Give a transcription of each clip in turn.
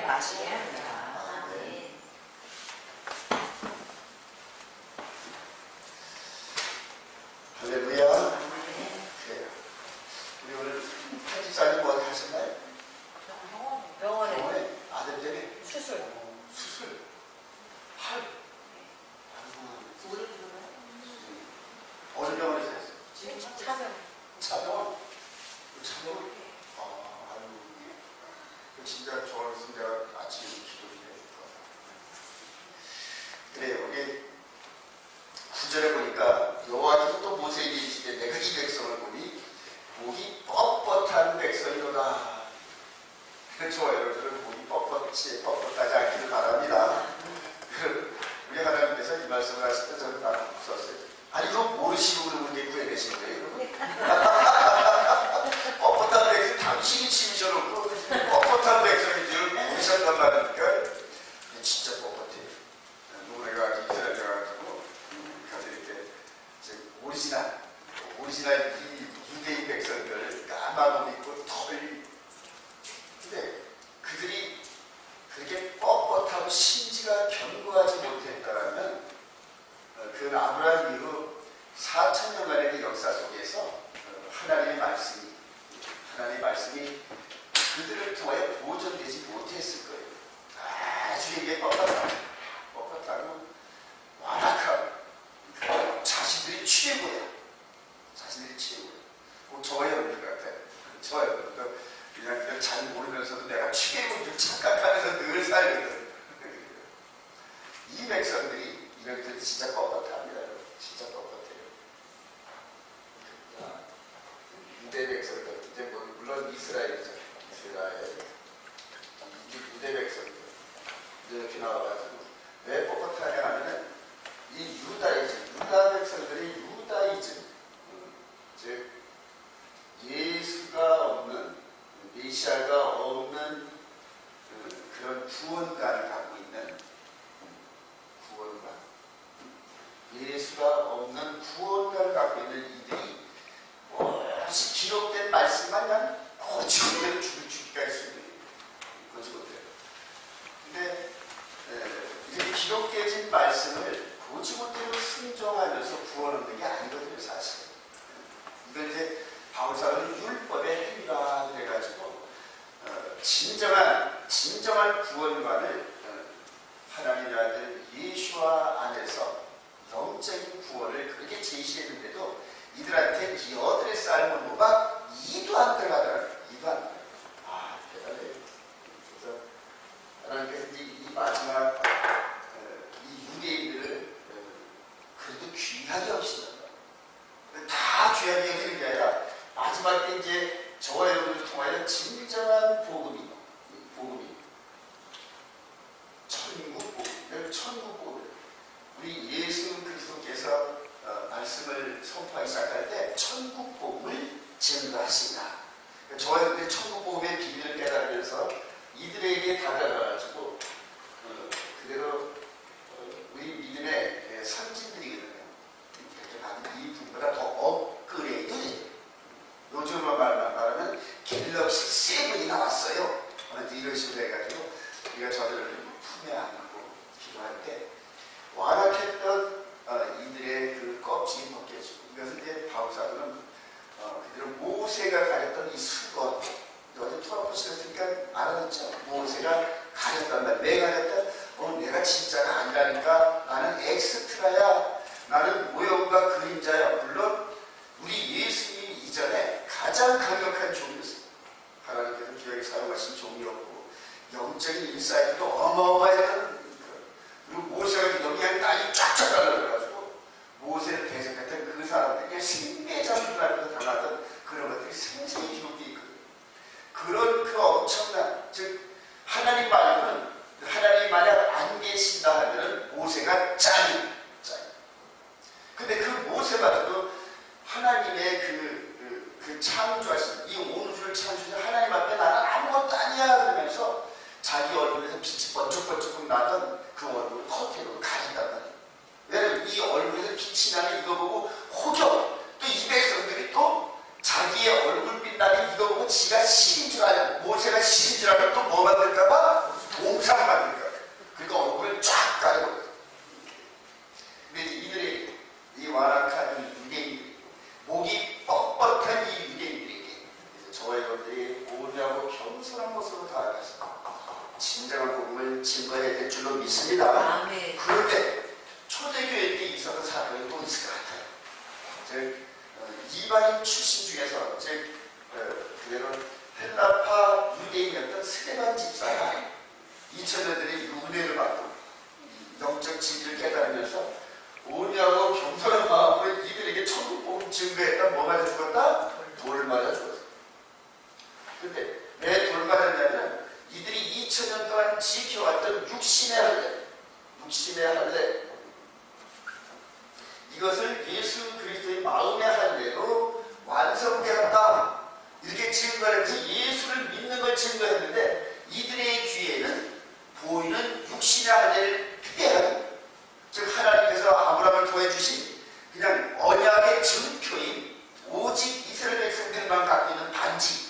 마시게 합니다. 네. 할렐루야. 그래요. 우리 오늘 편집사님 뭐 하셨나요? 병원에 아들 때문에 수술. 수술. 팔. 어느 병원에서 했어요? 차병. 차병원. 차병원. 아이고. 진짜 좋아서 내가 아침에 기도를 해줄까. 그래요. 이게 구절에 보니까 여호와께서 또 모세에게 이르시되 내가 이 백성을 보니 목이 뻣뻣한 백성이로다. 좋아요. 여러분들은 목이 뻣뻣하지 않기를 바랍니다. 우리 하나님께서 이 말씀을 하실 때 저는 나는 웃었어요. 아니 그거 모르시고 그렇게 구해내신 거예요? 뻣뻣한 백성 당신이 치우셔놓고 뻣뻣한 백성인 줄 모르셨단 말이니까 진짜 뻣뻣해요. 누구네가 이스라엘 가가지고 가서 이렇게 오리지널 이 유대인 백성들 까만 옷 입고 털. 근데 그들이 그렇게 뻣뻣하고 심지가 견고하지 못했다라면 그 아브라함 이후 4,000년간의 역사 속에서 하나님의 말씀이 그들을 통하여 보존되지 못했을 거예요. 아주 이게 뻣뻣하고 완악하고 자신들이 최고야. 꼭 저와 여러분 같아요. 저와 여러분도 그냥 잘 모르면서도 내가 최고인 줄 착각하면서 늘 살거든. 이 백성들이 이렇게 진짜 뻣뻣합니다. 진짜 뻣뻣해요. 유대 백성들, 이제 물론 이스라엘이죠. 유대 백성들 이렇게 나와가지고 왜 뻣뻣하냐 하면은 이 유다 백성들이 유다이즘, 즉 예수가 없는 메시아가 없는 그런 구원관을 갖고 있는 예수가 없는 구원관을 갖고 있는 이들이 무엇이 기록된 말씀만 그냥 고지고대로 죽일까지 쓰는 고지고대로. 근데 이렇게 기록되어진 말씀을 고지고대로 순종하면서 구원 얻는 게 아니거든요, 사실. 이걸 이제 바울사는 율법의 행위라 그래가지고 진정한 구원관을 하나님의 아들 예수와 안에서 영적인 구원을 그렇게 제시했는데도 이들한테 기어들의 삶을 뭐가 2도 안 들어가더라고요. 2도 안 들어가요. 대단해요. 그래서 하나님께서 이 마지막 이 유대인들을 그래도 귀하게 여기신다. 다 귀하게 여기는 게 아니라 마지막 때 이제 저와 여러분을 통하여 진정한 복음이 천국 복음. 우리 예수 그리스도께서 말씀을 선포하기 시작할 때 천국 복음을 전가하신다. 저와 여러분들이 천국 복음의 비밀을 깨달으면서 이들에게 다가가가지고 그대로 우리 믿음의 선진들이거든요. 이분보다 더 업그레이드. 요즘으로 말하면 갤럭시 7이 나왔어요. 이런 식으로 해가지고 우리가 저들을 품에 안고 기도할 때 완악했던 이들의 그 껍질이 벗겨지고, 이것은 이제 바울사도는 그대로 모세가 가졌던 이 수건, 어제 토라포 시켰으니까 알아듣죠. 모세가 가졌단 말. 왜 가졌다? 내가 진짜가 아니라니까. 나는 엑스트라야. 나는 모형과 그림자야. 물론 우리 예수님 이전에 가장 강력한 종이었습니다. 하나님께서 기억에 사용하신 종이었고 영적인 인사이트도 어마어마했던. 그리고 모세가 여기에 땅이 쫙쫙 달라져가지고 모세를 대적했던 그 사람들에게 생매장을 당하던 그런 것들이 생생히 기록되어 있거든요. 그런 그 엄청난, 즉 하나님 말고는, 하나님이 만약 안 계신다 하면 모세가 짱이. 근데 그 모세마저도 하나님의 그 창조하신, 이 온 우주를 창조하신 하나님 앞에 나는 아무것도 아니야 그러면서 자기 얼굴에서 빛이 번쩍번쩍 나던 그 얼굴을 커튼으로 가린단 말이에요. 왜냐면 이 얼굴에서 빛이 나는 이거 보고 혹여 또 이 백성들이 또 자기의 얼굴빛 나는 이거 보고 지가 신인 줄 알고, 모세가 신인 줄 알고 또 뭐 만들까봐 공상받는 거예요. 그러니까 얼굴을 쫙 가리고. 근데 이들의 이 완악한 이 유대인들이, 목이 뻣뻣한 이 유대인들에게 저와 여러분들이 온유하고 겸손한 모습으로 다가가서 진정한 복음을 증거해야 될 줄로 믿습니다. 그런데 초대교회 때 있었던 사람이 또 있을 것 같아요. 즉 이방인 출신 중에서 즉 그대로 헬라파 유대인이었던 스데반 집사가 2000년들의 은혜를 받고 영적 진리를 깨달으면서 온유하고 겸손한 마음으로 이들에게 천국 복음 증거했다. 뭐 맞아 죽었다? 돌을 맞아 죽었어. 근데 왜 돌 맞았냐면 이들이 2000년 동안 지켜왔던 육신의 할례, 이것을 예수 그리스도의 마음의 할례로 완성되었다. 이렇게 증거하면서 예수를 믿는 걸 증거했는데 이들의 귀에는 보이는 육신의 할례를 폐하는, 즉 하나님께서 아브라함을 통해 주신 그냥 언약의 증표인 오직 이스라엘 백성들만 갖고 있는 반지,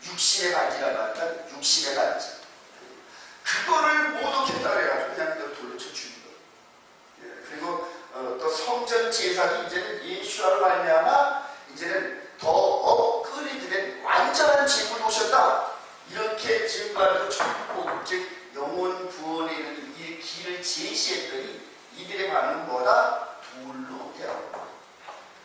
육신의 반지라고 하면 육신의 반지, 그거를 모독했다 그래가지고 그냥 돌로 쳐 죽인 거예요. 그리고 또 성전 제사도 이제는 예수와로 말미암아 이제는 더 업그레이드된 완전한 제물을 오셨다. 이렇게 증거하고 천국, 즉 영혼 구원에 이르는 이 길을 제시했더니 이들의 반응은 뭐다? 돌로 되라고.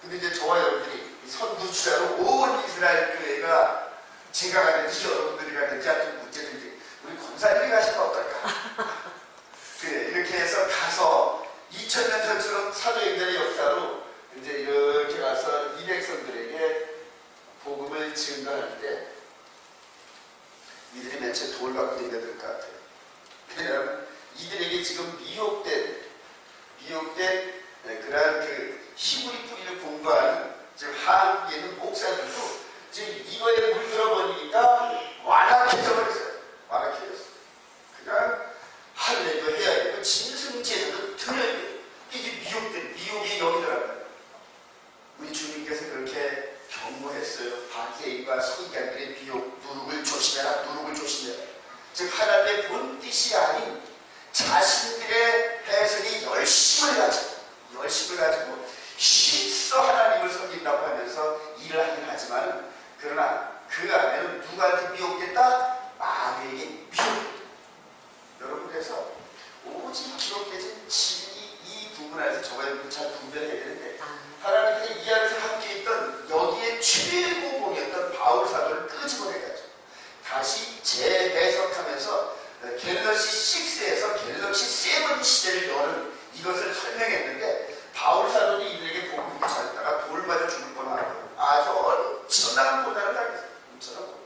근데 이제 저와 여러분들이 선두주자로 온 이스라엘 교회가 제가 가든지 여러분들이 가든지 아주 문제든지 우리 권사님이 가시면 어떨까? 그래, 이렇게 해서 가서 2000년 전처럼 사도행전의 역사로 이제 이렇게 가서 이 백성들에게 복음을 증거할 때 이들이 맨 처음 돌 갖고 다녀야 될 것 같아요. 왜냐하면 이들에게 지금 미혹된 그러한 그 히브리 뿌리를 공부하는 지금 한국에 있는 목사들도 지금 이거에 물들어 버리니까 완악해져 버렸어요. 완악해졌어요. 그냥 할례도 해야 되고 짐승제사도 드려야 돼요. 이게 미혹의 영이더라고요. 우리 주님께서 그렇게 경고했어요. 바리새인과 서기관들의 미혹, 누룩을 조심해라. 즉 하나님의 본 뜻이 아닌 자신들의 해석이 열심을 가지고 힘써 하나님을 섬긴다고 하면서 일을 하긴 하지만, 그러나 그 안에는 누구한테 미혹됐다? 마귀에게 미혹됐다. 여러분, 그래서 오직 기록되진 진리 이 부분 안에서 저와 여러분 잘 분별해야 되는데, 하나님께서 이 안에서 함께 있던 여기에 최고봉이었던 바울 사도를 끄집어내가지고 다시 재해석하면서 갤럭시 6에서 갤럭시 7 시대를 여는 이것을 설명했는데, 바울 사도는 이들에게 복음을 전했다가 돌 맞아 죽을 뻔하고 아주 엄청난 고난을 당했어요.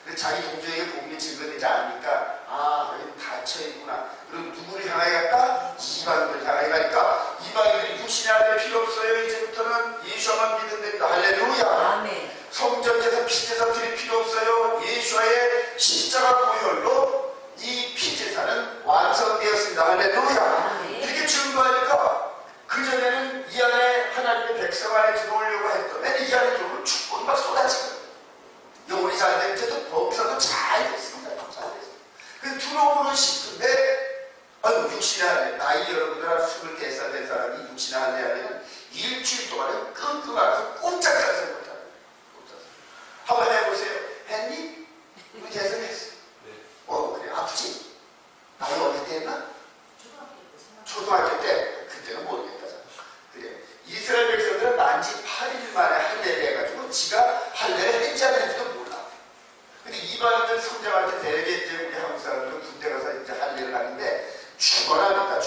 근데 자기 동족에게 복음이 증거되지 않으니까 여기 닫혀있구나. 그럼 누구를 향하여 갈까? 이방인을 향하여 갈까? 이방인들이 육신의 할례 필요 없어요. 이제부터는 예수만 믿으면 됩니다. 할렐루야. 아멘. 성전제사 피제사 드릴 필요 없어요. 예수와의 십자가 보혈로 이 피제사는 완성되었습니다. 할렐루야. 이렇게 증거하니까 그전에는 이 안에 하나님의 백성 안에 들어오려고 했던 이 안에 들어오면 축복이 막 쏟아지거든요. 영혼이 잘 될 때도 범사도 잘 됐습니다. 잘 됐습니다. 그 들어오고는 싶은데 육신의 할례, 나이 여러분들 한 24살 된 사람이 육신의 할례 하면 일주일 동안은 끙끙하면서 꼼짝하지 못하는. 한번 해보세요. 했니? 우리 대성했어. 그래, 아프지? 나이 어릴 때 했나? 초등학교 때. 그때는 모르겠다. 그래, 이스라엘 백성들은 난지 8일 만에 할례를 해가지고 지가 할례를 했지 안 했지도 몰라. 근데 이방인들 성장할 때 대개 이제 우리 한국 사람들은 군대 가서 이제 할례를 하는데 죽어납니다.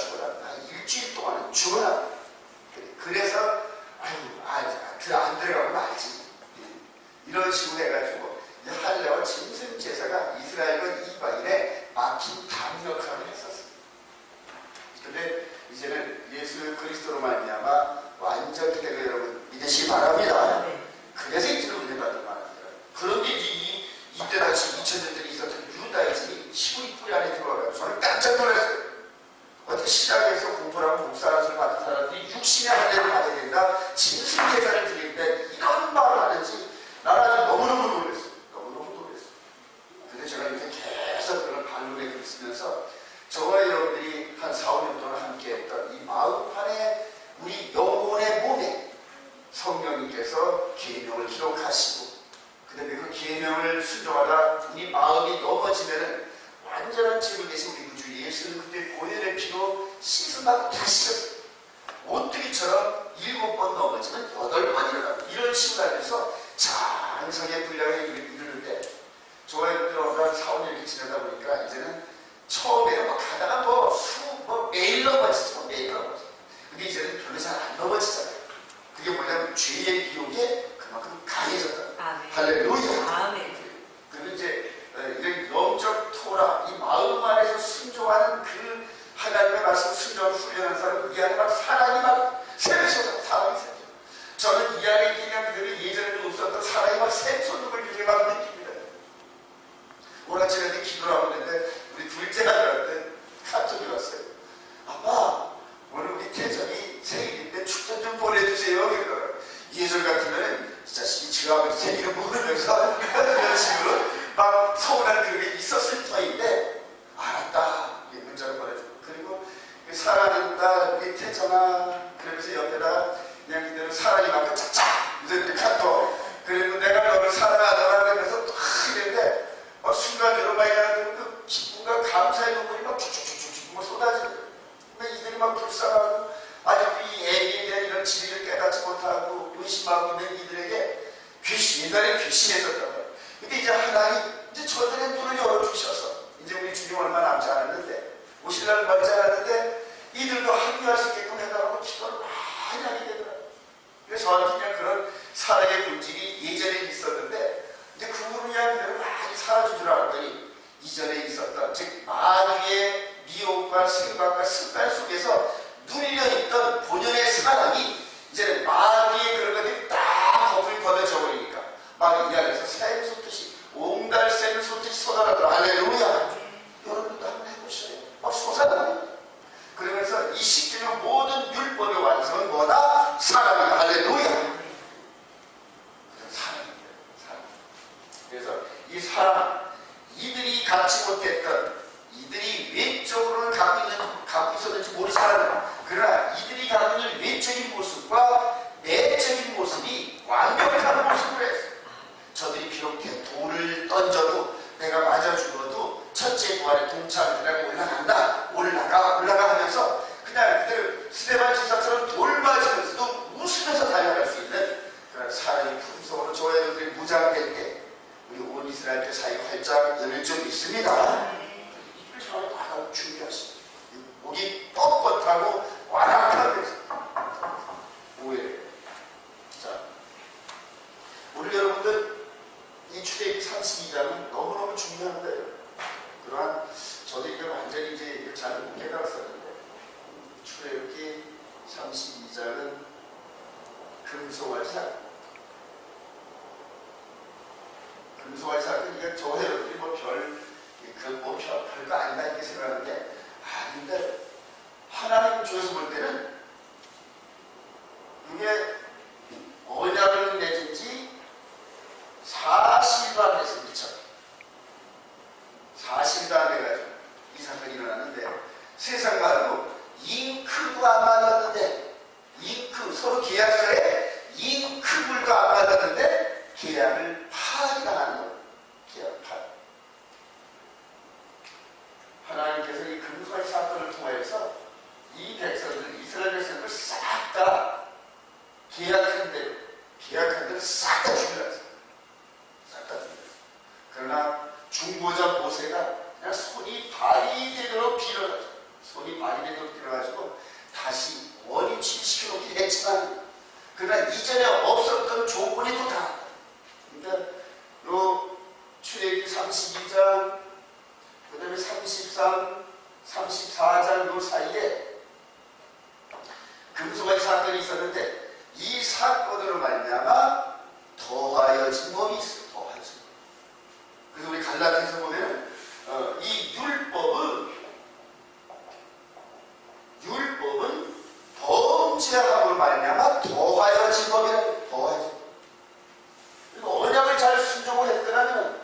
일주일 동안은 죽어납니다. 그래서 안 들어가고 말지. 이런 식으로 해가지고 할례와 짐승 제사가 이스라엘과 이방인의 막힌 담 역할을 했었습니다. 근데 이제는 예수 그리스도로 말미암아 완전히 되고 여러분 믿으시기 바랍니다. 그래서 이제는 은혜 받을 만합니다. 그런데 이때 당시 2000년전에 있었던 유다이즘이 히브리 뿌리 안에 들어와가지고 저는 깜짝 놀랐어요. 어떻게 신학에서 공부를 하고 목사를 받은 사람들이 육신의 할례를 받아야 된다, 짐승 제사를 드리는데 이런 말을 하는지 나는 아주 너무너무 놀랐어요. 계명을 기록하시고 그 다음에 그 계명을 순종하다 우리 마음이 넘어지면은 완전한 죄로 계신 우리 구주 예수는 그때 보혈의 피로 씻음받고 다시 졌어요. 오뚜기처럼 7번 넘어지면 8번 일어나고 이런 식으로 하면서 장성의 분량에 이르는데 저희들 한 4, 5년 이렇게 지내다 보니까 이제는 처음에는 뭐 가다가 매일 넘어지죠. 매일 넘어지죠. 근데 이제는 별로 잘 안 넘어지잖아요. 그게 뭐냐면 죄의 기록에 그만큼 강해졌다. 할렐루야. 아멘. 그리고 이제 이런 영적 토라, 이 마음 안에서 순종하는 그 하나님의 말씀 순종을 훈련하는 사람은 이 안에 막 사랑이 막 샘솟아. 사랑이 샘솟아. 저는 이 안에 있는 그들이 예전에도 없었던 사랑이 막 샘솟는 걸 요즘에 막 느낍니다. 오늘 아침에 기도를 하고 있는데 우리 둘째 아들한테 카톡이 왔어요. 아빠, 오늘 우리 태전이 생일인데 축전 좀 보내주세요. 그러더라고요. 예전 같으면 이 자식이 지가 아버지 생일을 모르면서 이런 식으로 막 서운한 그런 게 있었을 터인데 알았다. 문자를 보내주고 그리고 사랑하는 딸 우리 태전아 그러면서 옆에다가 그냥 그대로 사랑이 막 짝짝 이제 카톡 그리고 내가 너를 사랑하더라 그러면서 또 이랬는데 순간적으로 막 이러는 그 기쁨과 감사의 눈물이 막 쭉쭉쭉쭉 쏟아지고 이들이 막 불쌍하고 아직도 이 애기에 대한 이런 진리를 깨닫지 못하고 의심하고 있는 이들에게 옛날에 괘씸했었단 말이에요. 근데 이제 하나님 이제 저들의 눈을 열어주셔서 이제 우리 주님 얼마 남지 않았는데 오실 날 멀지 않았는데 이들도 합류할 수 있게끔 해달라고 기도를 많이 하게 되더라고요. 그래서 저한테 그냥 그런 사랑의 본질이 예전에 있었는데 이제 그분을 위한 그대로 많이 사라진 줄 알았더니 이전에 있었던 즉 마귀의 미혹과 생각과 습관 속에서 눌려있던 본연의 사랑이 이제 마귀의 그런 것들이 딱 거품이 걷어져 버리니까 마귀 이 안에서 샘 솟듯이 옹달샘 솟듯이 쏟아나더라. 할렐루야. 여러분도 한번 해보셔요. 막 솟아나요. 그러면서 이 시키는 모든 율법의 완성은 뭐다? 사랑이다. 할렐루야. 사랑입니다. 사랑. 그래서 이 사랑, 이들이 갖지 못했던, 이들이 외적으로는 갖고 있었는지 모르지 않아요. 그러나 이들이 갖고 있는 외적인 모습과 내적인 모습이 완벽한 모습으로 했어요. 저들이 비록 돌을 던져도 내가 맞아 죽어도 첫째 부활에 동참하고 올라간다. 올라가 하면서 그냥 그들 스데반 지사처럼 돌 맞으면서도 웃으면서 달려갈 수 있는 그런 사랑의 품성으로 저희들이 무장될 때 우리 온 이스라엘의 사이가 활짝 열릴 줄 믿습니다. 이걸 정말 다 준비하십니다. 목이 뻣뻣하고 완악하면서 오해를. 자, 우리 여러분들 이 출애굽기 32장은 너무너무 중요한 거예요. 그러한 저도 이게 완전히 이제 잘 못 깨달았었는데 출애굽기 32장은 금송아지 사건. 금송아지 사건 이게 저 여러분들이 별거 아니다 이렇게 생각하는데 아닌데 하나님 쪽에서 볼 때는 이게 언약을 맺은 지 40일 안 됐습니다. 40일도 안 돼가지고 이 사건이 일어났는데 세상과도 잉크도 안 맞았는데 서로 계약서에 잉크물도 안 맞았는데 계약을 파기당하는 거예요. 계약 파기. 하나님께서 이 금송아지 사건을 통해서 이 백성들, 이스라엘 백성들 싹 다 계약한 대로 싹 다 죽여놨어요. 싹 다 죽여놨어요. 그러나 중보자 모세가 그냥 손이 발이 되도록 빌어가지고 다시 원위치시켜놓긴 했지만 그러나 이전에 없었던 조건이 또 다. 그러니까 요 출애굽기 32장 그 다음에 33, 34장 요 사이에 금송아지 사건이 있었는데 이 사건으로 말미암아 더하여진 법이 있어요. 더하여진 법. 그래서 우리 갈라디아서 보면 이 율법은 범죄함으로 말미암아 더하여진 법이라고. 더하여진 법. 언약을 잘 순종을 했더라면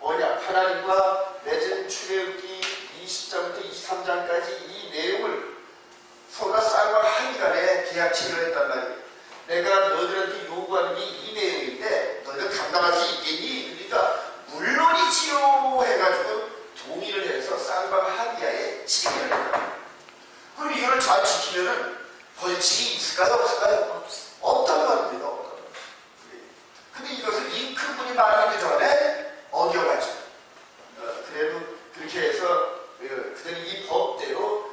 언약 하나님과 맺은 출애굽기 20장부터 23장까지 이 내용을 서로가 쌀과 한간에 계약 체결을 했단 말이에요. 내가 너희들한테 요구하는 이 내용 말하기 전에 어겨가지고 그래도 그렇게 해서 그들은 이 법대로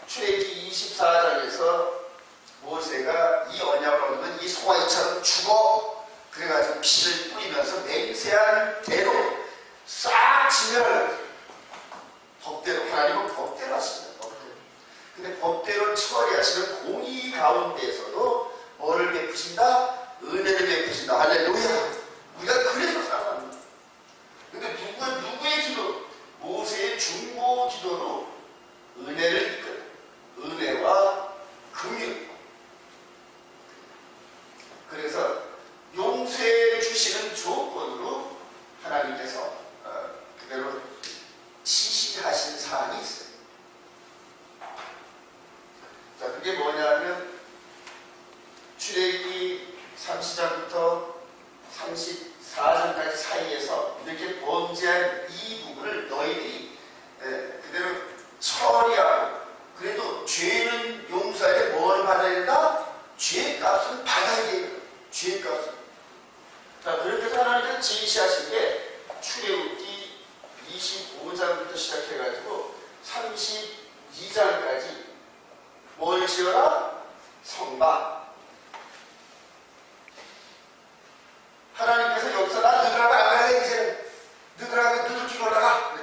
출애굽기 24장에서 모세가 이 언약을 얻으면 이 소아이처럼 죽어 그래가지고 피를 뿌리면서 맹세한 대로 싹 진멸을 법대로 하나님은 법대로 하십니다. 법대로. 근데 법대로 처리하시는 공의 가운데에서도 뭐를 베푸신다? 은혜를 베푸신다. 할렐루야. 우리가 그래서 살아갑니다. 근데 누구의 기도? 모세의 중보 기도로 은혜를 이끌어. 은혜와 긍휼. 그래서 용서해 주시는 조건으로 하나님께서 그대로 지시하신 사항이 있어요. 자, 그게 뭐냐면 출애굽기 30장부터 34장까지 사이에서 이렇게 범죄한 이 부분을 너희들이 그대로 처리하고 그래도 죄는 용서할 때 뭘 받아야 된다? 죄값은 받아야 돼요. 죄값은. 자, 그렇게 해서 하나님께서 제시하신 게 출애굽기 25장부터 시작해가지고 32장까지 뭘 지어라? 성막. 하나님께서 여기서 나 너희들하고 안 갈래 이제는. 너희들하고 너희들끼리 올라가.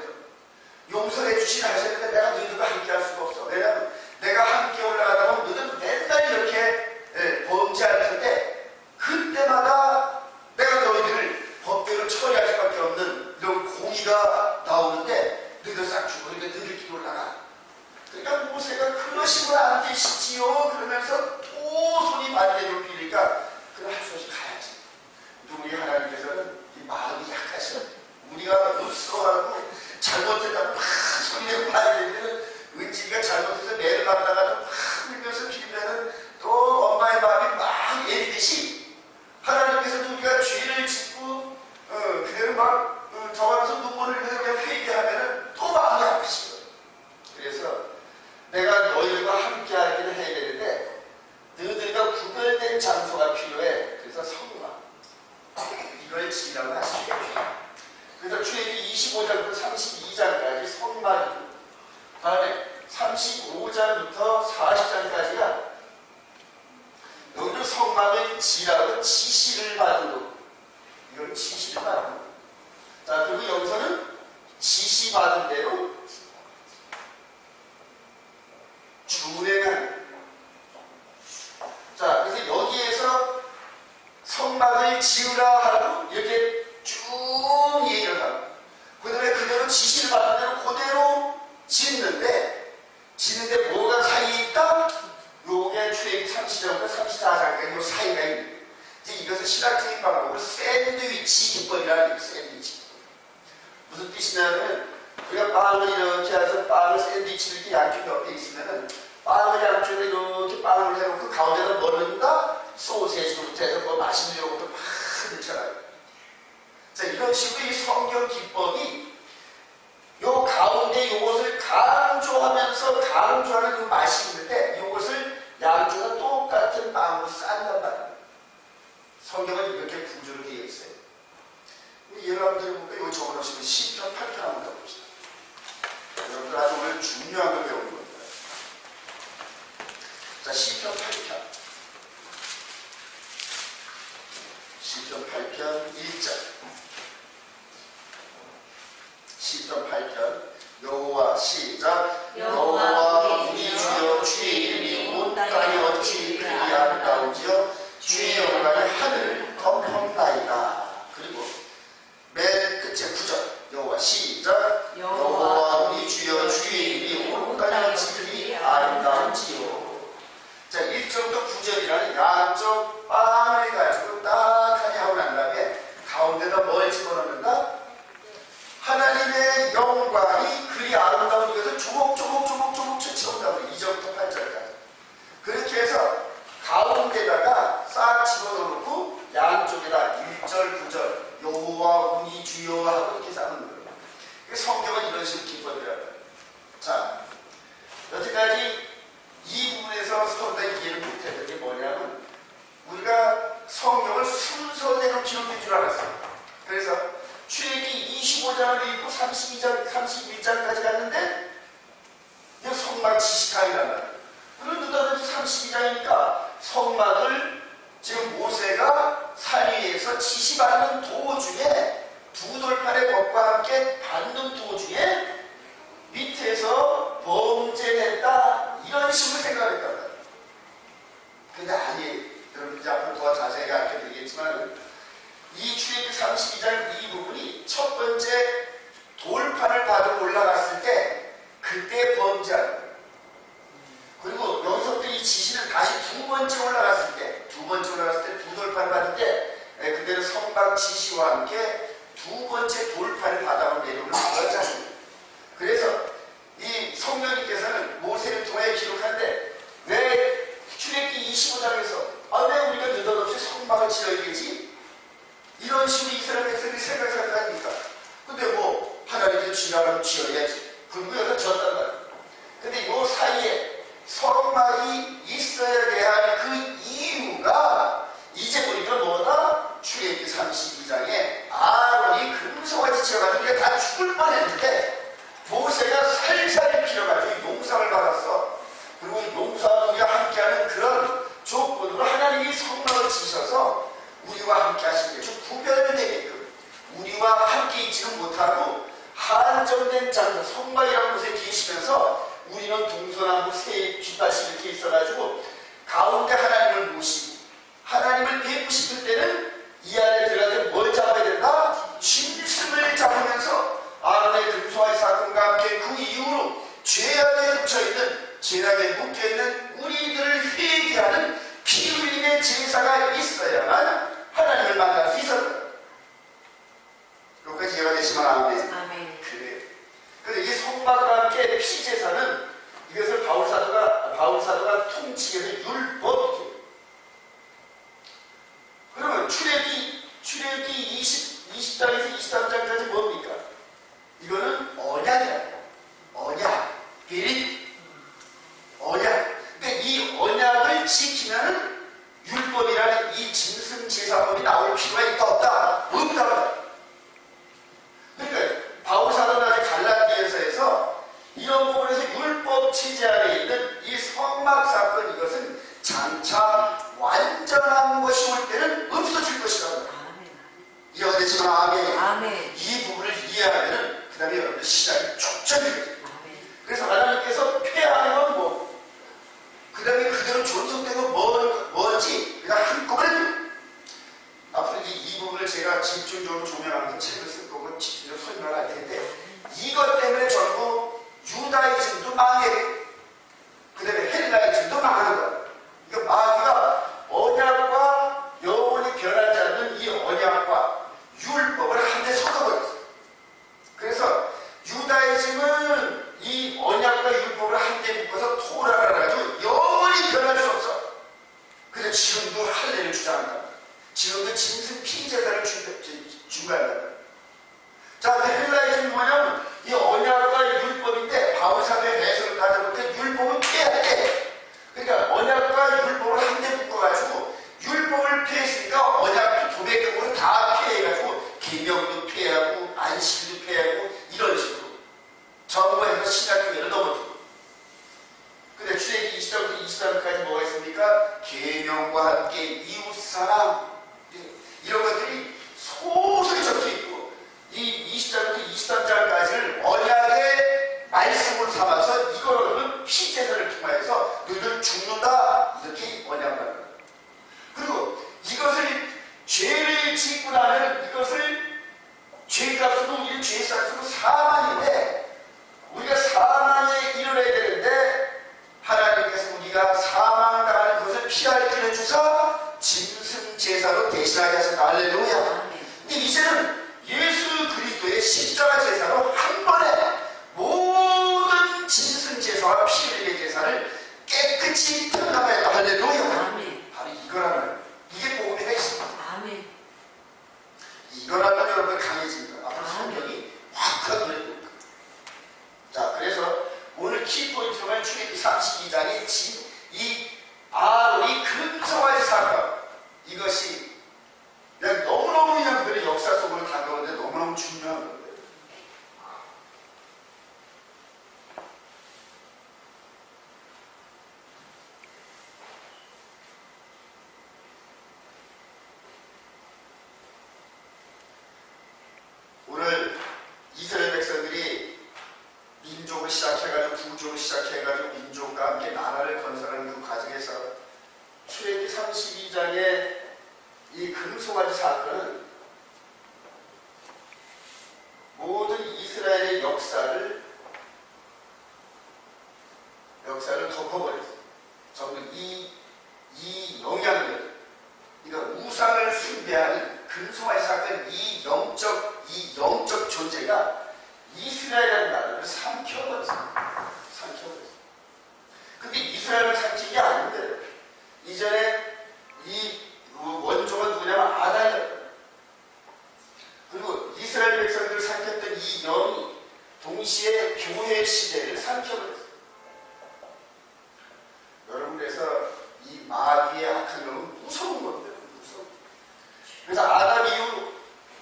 용서해 주시나 하셨는데 내가 너희들과 함께 할 수가 없어. 왜냐하면 내가 함께 올라가다 보면 너희들은 맨날 이렇게 범죄할 텐데 그때마다 내가 너희들을 법대로 처리할 수밖에 없는 이런 공의가 나오는데 너희들 싹 죽어. 그러니까 너희들끼리 올라가. 그러니까 모세가 그러시면 안 되시지요. 그러면서 또 손이 반대로 빌리니까 그럼 할 수 없이 가야지. 우리 하나님께서는 이 마음이 약하셔. 우리가 읍소하고 잘못했다고 막 소리내고 봐야 되면 은지가 잘못해서 매를 받다가도 막 울면서 빌면은 또 엄마의 마음이 막 예리듯이 하나님께서도 우리가 죄를 짓고 그대로 막 저하면서 눈물을 흘리며 회개하면은 또 마음이 아프시거든. 그래서 내가 너희들과 함께 하기는 해야 되는데 너희들과 구별된 장소가 필요해. 그래서 성막 이걸 지으라고 하십니다. 그래서 출애굽기 25장부터 32장까지 성막이고 다음에 35장부터 40장까지가 여기는 성막을 지으라고 지시를 받은 거고 이건 지시를 받은 거고 자 그리고 여기서는 지시받은 대로 준행하는 자 그래서 여기에서 성막을 지으라 하고 이렇게 쭉 얘기를 하고 그 다음에 그대로 지시를 받은 대로 그대로 짓는데 뭐가 사이에 있다? 요게 출애굽기 30장부터 34장까지 요 사이가 있는 이제 이것을 신학적인 방법으로 샌드위치 기법이라는 거예요. 샌드위치 무슨 뜻이냐면 우리가 빵을 이렇게 해서 빵을 샌드위치를 이렇게 양쪽 옆에 있으면은 빵을 양쪽에 이렇게 빵을 해놓고 가운데다 뭘 넣는다? 소세지부터 해서 뭐 맛있는 요것도 막 넣잖아요. 자, 이런 식으로 이 성경 기법이 요 가운데 요것을 강조하면서 강조하는 그 맛이 있는데 요것을 양쪽에 똑같은 빵으로 싼단 말이에요. 성경은 이렇게 구조로 되어 있어요. 예를 한번 들어볼까요? 이거 적어놓으시면 시편 8편 한번 가봅시다. 여러분들 아주 오늘 중요한 걸 배우는 겁니다. 자, 시편 8편. 시편 8편 1절. 시편 8편 여호와 시작 여호와 우리 주여 주의 이름이 온 땅에 어찌 그리 아름다운지요 주의 영광이 하늘을 덮었나이다. 그리고 맨 끝에 9절 여호와 시작 여호와 우리 주여 주의 이름이 온 땅에 어찌 그리 아름다운지요. 자 1절부터 9절이라는 양쪽 빵을 가지고 딱하게 하고 난 다음에 가운데다 뭘 집어넣는다? 하나님의 영광이 그리 아름다운 이것을 조목조목 채워온다고 2절부터 8절까지 그렇게 해서 가운데다가 싹 집어넣고 양쪽에다 1절 9절 여호와 우리 주여 하고 이렇게 쌓는 거예요. 성경은 이런 식으로 기법이라고 해요. 자 여태까지 이 부분에서 서로 다 이해를 못했던 게 뭐냐면 우리가 성경을 순서대로 기록된 줄 알았어요. 그래서 출애굽기 25장을 읽고 32장, 31장까지 갔는데 이게 성막 지식하이란 말이에요. 그리고 느닷없이 32장이니까 성막을 지금 모세가 산 위에서 지시받는 도중에 두 돌판의 법과 함께 받는 도중에 밑에서 범죄했다 이런 식으로 생각했단 말이에요. 근데 아니, 여러분 이제 앞으로 더 자세하게 알려드리겠지만 이 출애굽기 32장 이 부분이 첫 번째 돌판을 받으러 올라갔을 때 그때 범죄한 거예요. 그리고 여기서부터 이 지시는 다시 두 번째 올라갔을 때 두 돌판을 받을 때 그때는 성막 지시와 함께 두 번째 돌판을 받아온 내용을 그렇지 않습니다. 그래서 이 성령님께서는 모세를 통해 기록하는데 왜 출애굽기 25장에서 왜 우리가 느닷없이 성막을 지어야 되지? 이런 식으로 이스라엘 백성들이 생각합니까? 근데 뭐 하나님께 지나가면 지어야지. 그리고 여기서 지었단 말이에요. 근데 요 사이에 성막이 있어야 될 그 이유가 이제 보니까 뭐다? 출애굽기 32장에 아론이 금송아지 지어가지고 우리가 다 죽을 뻔했는데 모세가 살살 피어가지고 용서를 받았어. 그리고 용서와 우리가 함께하는 그런 조건으로 하나님이 성막을 지셔서 우리와 함께 하시게 좀 구별되게끔 우리와 함께 있지는 못하고 한정된 장소 성막이라는 곳에 계시면서 우리는 동서남북 세 뒷밭이 이렇게 있어가지고 가운데 하나님을 모시고 하나님을 뵙고 싶을 때는 이 안에 들어갈 때 뭘 잡아야 된다? 짐승을 잡으면서 아론의 금송아지 사건과 함께 그 이후로 죄악에 묻혀있는 죄악에 묶여있는 우리들을 회개하는 피 흘림의 제사가 있어야만 하나님을 만날 수 있었다. 여기까지 이해가 되시면 아멘. 아멘. 그래요. 그래서 이 성막과 함께 피제사는 이것을 바울사도가 통칭해서 율법이에요. 그러면 출애굽기 20장에서 23장까지 뭡니까? 이거는 언약이에요. 언약. 언약. 근데 이 언약을 지키면은 율법이라는 이 짐승제사법이 나올 필요가 있다 없다? 없다. 그러니까 바울사도가 갈라디아서에서 이런 부분에서 율법 체제 안에 있는 이 성막 사건 이것은 장차 완전한 것이 올 때는 없어질 것이라고. 이해가 되지만 아멘. 아멘. 이 부분을 이해하면 그 다음에 여러분들 시작이 촉적이거든요. 그래서 하나님께서 폐하는 건 뭐, 그 다음에 그대로 존속되고 뭔지 그냥 한꺼번에 앞으로 이 부분을 제가 집중적으로 조명하면서 책을 쓸 거고 집중적으로 설명을 할 텐데 이것 때문에 전부 유다이즘도 망해요. 그 다음에 헬라이즘도 망하는 거예요. 그러니까 마귀가 언약과 영원히 변하지 않는 이 언약과 율법을 한데 섞어버렸어요. 그래서 유다이즘은 이 언약과 율법을 한데 묶어서 토라를 가지고 영원히 변할 수 없어. 근데 지금도 할례를 주장한다. 지금도 짐승 피제사를 중간한다. 자, 헬라이즘이 뭐냐면 이 언약과 율법인데 바울사도의 해석을 따져볼 때 율법은 피해야 돼. 그러니까 언약과 율법을 한데 묶어가지고 율법을 피했으니까 언약도 도매금으로 다 피해가지고 계명도 피하고 안식일도 피하고 이런 식으로 정부에서 신약교회를 넘어지고. 근데 출애굽기 20장부터 23장까지 뭐가 있습니까? 계명과 함께 이웃사랑 이런 것들이 소소히 적혀있고 이 20장부터 23장까지를 언약의 말씀으로 삼아서 이거는 피제사를 통해서 너희들 죽는다 이렇게 언약을 합니다. 그리고 이것을 죄를 짓고 나면 이것을 죄값으로 우리 죄값으로 사망인데 우리가 사망에 이르러야 되는데 하나님께서 우리가 사망당하는 것을 피할 길을 주사 짐승 제사로 대신하게 하셨다. 할렐루야. 근데 이제는 예수 그리스도의 십자가 제사로 한 번에 모든 짐승 제사와 피 흘림의 제사를 깨끗이 탕감하였다. 할렐루야. 바로 이거라는 이게 복음의 핵심입니다. 이거라면 여러분 강해집니다. 앞으로 성경이 확확 눈에 보입니다. 자, 그래서 오늘 키포인트로는 출애굽기 32장의 이 아론이 금송아지 사건 이것이 그냥 너무너무 그냥 그들의 역사 속으로 다 쌓였던 이 영적 존재가 이스라엘이라는 나라를 삼켜버렸어요. 근데 이스라엘을 삼킨 게 아닌데 이전에 이 원조가 누구냐면 아담이었어요. 그리고 이스라엘 백성들을 삼켰던 이 영이 동시에 교회 시대를 삼켜버렸어요. 여러분, 그래서 이 마귀의 악한 놈은 무서운 건데, 무서워. 그래서 아담 이후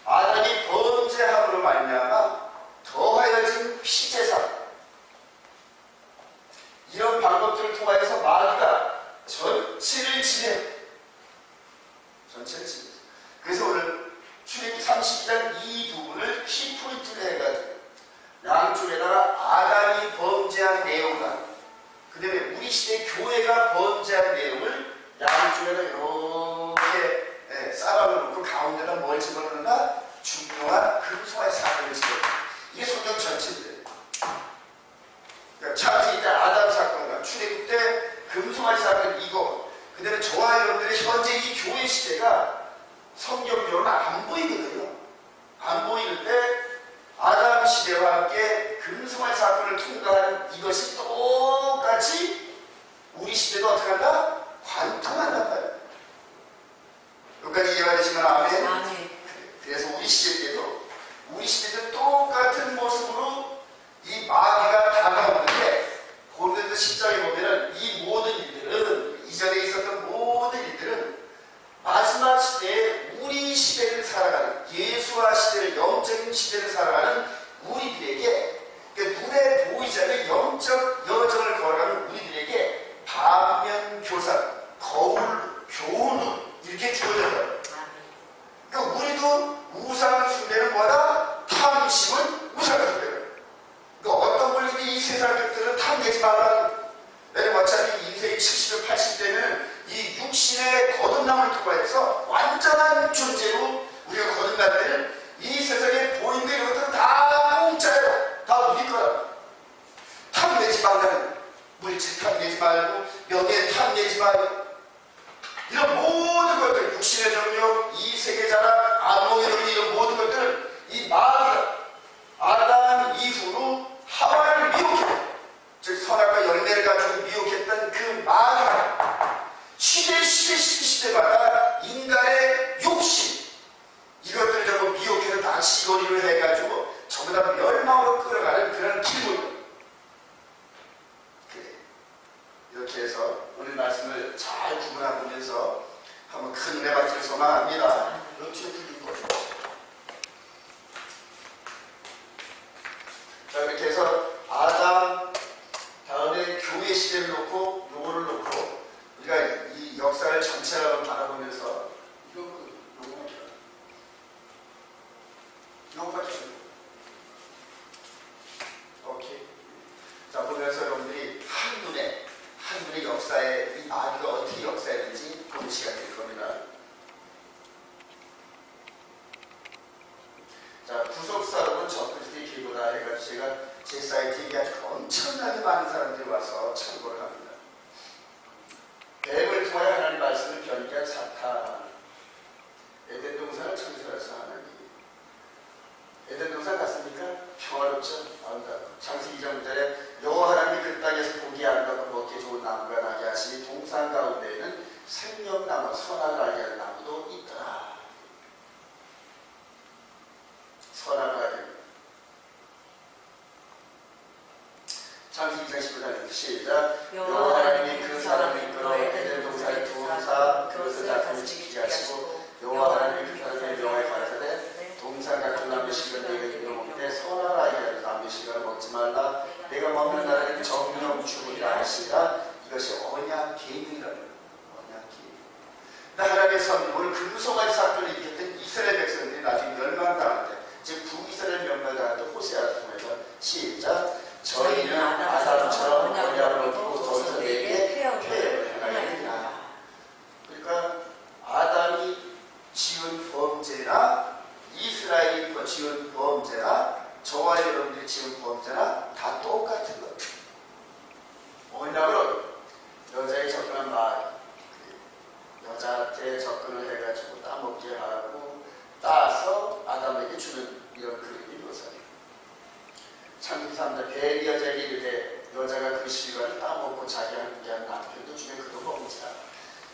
아담이 범죄함으로 말미암아 더하여진 피제사, 이런 방법들을 통하여서 마귀가 전체를 지내. 그래서 오늘 출애굽기 32장 이 부분을 키포인트로 해가지고 양쪽에다가 아담이 범죄한 내용과 그 다음에 우리 시대 교회가 범죄한 내용을 양쪽에다 이렇게 쌓아놓고 가운데다 뭘 집어넣는가? 중요한 금송아지 사건을 집어넣는다. 이게 성경 전체인데, 그러니까 창세기 때 아담 사건과 출애굽 때 금송아지 사건, 이거 그 다음에 저와 여러분들의 현재 이 교회 시대가 성경적으로는 안 보이거든요. 안 보이는데 아담 시대와 함께 금송아지 사건을 통과하는 이것이 똑같이 우리 시대도 어떻게 한다? 관통한단 말이에요. 여기까지 이해가 되시면 아멘? 아멘. 그래서 우리 시대도 똑같은 모습으로 이 마귀가 다가오는데, 고린도서 10장에 보면은 이 모든 일들은, 이전에 있었던 모든 일들은 마지막 시대에 우리 시대를 살아가는, 예수와 시대를, 영적인 시대를 살아가는 우리들에게, 그러니까 눈에 보이지 않는 영적 여정을 걸어가는 우리들에게 반면교사, 거울, 교훈 이렇게 주어져요. 그러니까 우리도 우상을 숭배는 뭐다? 탐심은 우상을 숭배는. 그러니까 어떤 권리들이 이 세상 것들은 탐내지 말라는, 왜냐면 어차피 인생이 70에 80대는 이 육신의 거듭남을 통해서 완전한 존재로 우리가 거듭날 때는 이 세상에 보이는 이런 것들은 다 공짜예요. 다 우리 거라. 탐내지 말라는, 물질 탐내지 말고 명예 탐내지 말고, 이런 모든 것들, 육신의 정욕, 이 세계 자랑, 안목의 논리, 이런 모든 것들은 이 마귀가 아담 이후로 하와를 미혹했다. 즉 선악과 열매를 가지고 미혹했던 그 마귀가 시대마다 인간의 욕심, 이것들을 전부 미혹해서 다 시거리를 해가지고 전부 다 멸망으로 끌어가는 그런 길모입니다. 이렇게 해서 오늘 말씀을 잘 구분해보면서 한번 큰 은혜 받기를 소망합니다. 뒤에 풀린 거죠. 자, 이렇게 해서 아담 다음에 교회 시대를 놓고 요거를 놓고 우리가 이 역사를 전체를 바라보면서 요거밖에 오케이. 자, 보면서 여러분들이 한눈에 역사에 이 마귀가 어떻게 역사했는지 보는 시간이 될 겁니다. 자, 구속사로는 적그리스도의 길보다 해가지고 제가 제 사이트에 아주 엄청나게 많은 사람들이 와서 참고를 합니다. 뱀을 통하여 하나님 말씀을 변개한 사탄, 에덴 동산을 창설하신 하나님. 에덴 동산 같습니까? 평화롭죠? 아름답고. 창세기 2장 여호와 하나님이 그 땅에서 보기 아름답고 먹기 좋은 나무가 나게 하시니 동산 가운데에는 생명나무, 선악을 알게 하는 나무도 있더라. 선악을 알게 하는. 창세기 2장 19절 시작. 여호와 하나님이 그 사람을 이끌어 에덴 동산에 두어사 그것을 다스리고 지키게 하시고, 여호와 하나님이 그 사람의 명하여 가라사대 동산 같은 나무 실을 내가 입으로 먹되 선악을 알게 하는 나무 실을 먹지 말라. 내가 먹는 날에는 정령 죽으리라 하시라. 이것이 언약 계명이라는 거예요. 언약 계명. 하나님의 선, 오늘 금송아지 사건을 일으켰던 이스라엘 백성들이 나중에 멸망당할 때, 즉 북이스라엘 멸망당할 때 호세아를 통해서 시작. 저희는 아담처럼 언약을 어기고 거기서 내게 폐역을 행하였느니라. 그러니까 아담이 지은 범죄나 이스라엘이 지은 범죄나 저와 여러분들이 지은 범죄나 다 똑같은 것. 언약으로 여자에 접근한 마귀, 여자한테 접근을 해가지고 따먹게 하고 따서 벨 여자에게 이르되 여자가 그 실과를 따먹고 자기 함께한 남편도 중에 그도 먹은지라.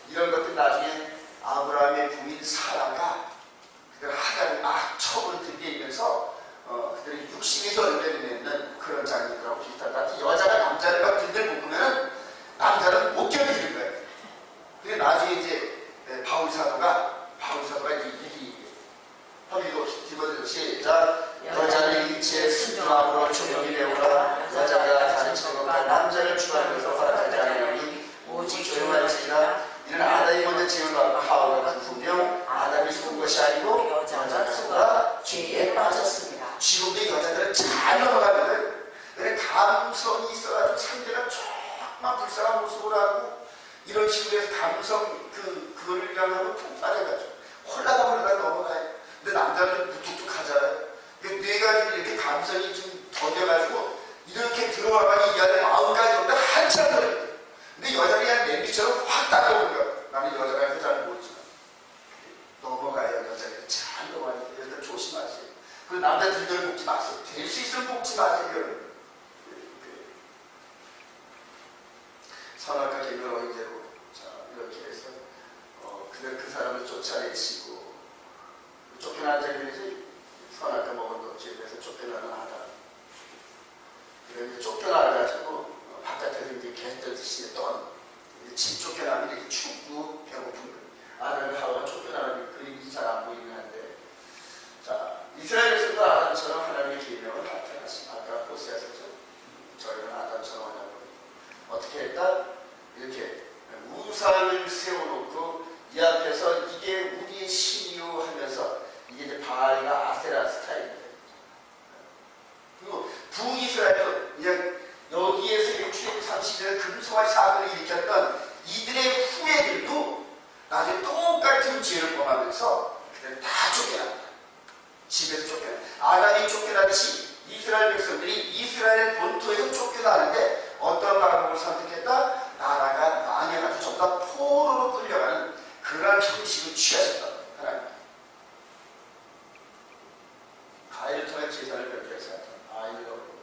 이런 것들 나중에 아브라함의 부인 사라가 그들 하나님 악첩을 들이면서 그들이 육신이 덜려있는 그런 장면들하고 비슷하다. 여자가 남자를 막 들들 볶으면 남자는 못 견디는 거예요. 그게 나중에 이제 바울 사도가 이렇게 허리도 뒤집어서 시작. 여자는 일체의 순종함으로 조용히 배우라. 여자가 가르치는 것과 남자를 주관해서 허락하지 않으니 오직 조용할지니라. 이는 아담이 먼저 지은 것과 하와가 부수며 아담이 속은 것이 아니고 여자가 속아 죄에 빠졌습니다. 지금도 여자들은 잘 넘어가거든. 그래 감성이 있어가지고 상대가 조금만 불쌍한 모습을 하고 이런 식으로 해서 감성 그거를 향하면 푹 빠져가지고 홀라가 넘어가요. 근데 남자는 무뚝뚝하잖아요. 뇌가 이렇게 감성이 좀 더뎌가지고 이렇게 들어와가지고 이 안에 마음까지 오는데 한참 걸려요. 근데 여자는 그냥 냄비처럼 확 따라오는 거야. 나는 여자가 해서 잘 모르지만 넘어가요. 여자가 잘 넘어가요. 그래서 조심하세요. 그 남자 들들 볶지 마세요. 될 수 있으면 볶지 마세요. 선악과 계명을 어린대로 이렇게 해서 그 사람을 쫓아내시고 쫓겨난 장면이지. 선악과 먹은 것 집에서 쫓겨나는 아담. 그래서 쫓겨나가지고 바깥에서 이제 개뜰듯이 집 쫓겨나면 이렇게 춥고 배고픈 거예요. 아담과 하와가 쫓겨나는 그림이 잘 안 보이긴 한데, 자 이스라엘에서도 아담처럼 하나님의 계명을 나타났습니다. 아까 호세아서죠. 저희는 아담처럼 하냐고 어떻게 했다? 이렇게 우상을 세워놓고 이 앞에서 이게 우리의 신이요 하면서 이게 이제 바알과 아세라 스타일입니다. 그리고 북이스라엘도 그냥 여기에서 출애굽 30년에 금송아지 사건을 일으켰던 이들의 후예들도 나중에 똑같은 죄를 범하면서 그들은 다 쫓겨납니다. 집에서 쫓겨납니다. 아담이 쫓겨나듯이 이스라엘 백성들이 이스라엘 본토에서 쫓겨나는데 어떤 방법을 선택했다? 나라가 망해가지고 전부 다 포로로 끌려가는 그러한 형식을 취하셨다. 하나님. 가인을 통해 제사를 변조해서 아이를 얻고,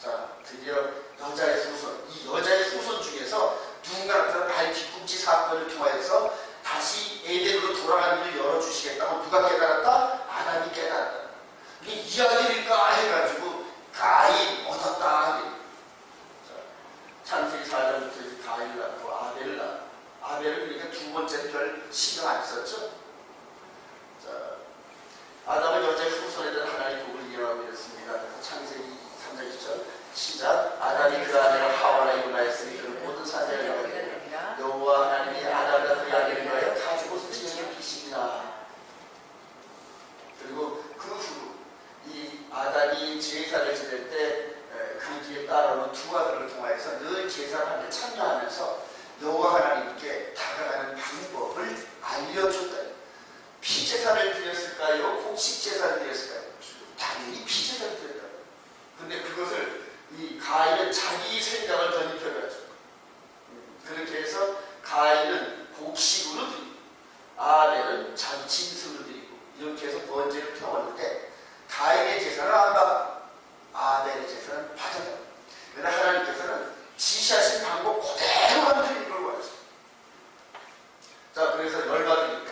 자 드디어 여자의 후손, 이 여자의 후손 중에서 누군가 나타난 발 뒤꿈치 사건을 통하여서 다시 에덴으로 돌아가는 길을 열어주시겠다고 누가 깨달았다? 아담이 깨달았다. 이게 이 아들일까 해가지고 가인 얻었다. 창세기 4장부터 가인을 낳고 아벨을 낳고, 아벨은 그러니까 두 번째는 별 신경 안 썼죠. 자, 아담은 여자의 후손에 대한 하나님의 복을 이어가고 있습니다. 그래서 창세기 3장 1절 시작. 아담이 그 아내를 하와라 이루나였으니 그는 모든 사자를 이루었느니라. 여호와 하나님이 아담과 그의 아내를 위하여 가죽옷을 지으며 비시니라. 그리고 그 후 이 아담이 제사를 지낼 때 그 뒤에 따라오는 두 아들을 통하여서 늘 제사를 함께 참여하면서 여호와 하나님께 다가가는 방법을 알려줬다. 피제사를 드렸을까요? 혹시 제사를 드렸을까요? 당연히 피제사를 드렸다. 근데 그것을 이 가인은 자기 생각을 덧입혀가지고 그렇게 해서 가인은 곡식으로 드리고 아벨은 자기 짐승을 드리고 이렇게 해서 번제를 펴왔는데 가인의 제사는 안 받고 아벨의 제사는 받았다. 그러나 하나님께서는 지시하신 방법 그대로만 드리는 걸 원하셨어요. 자, 그래서 열받으니까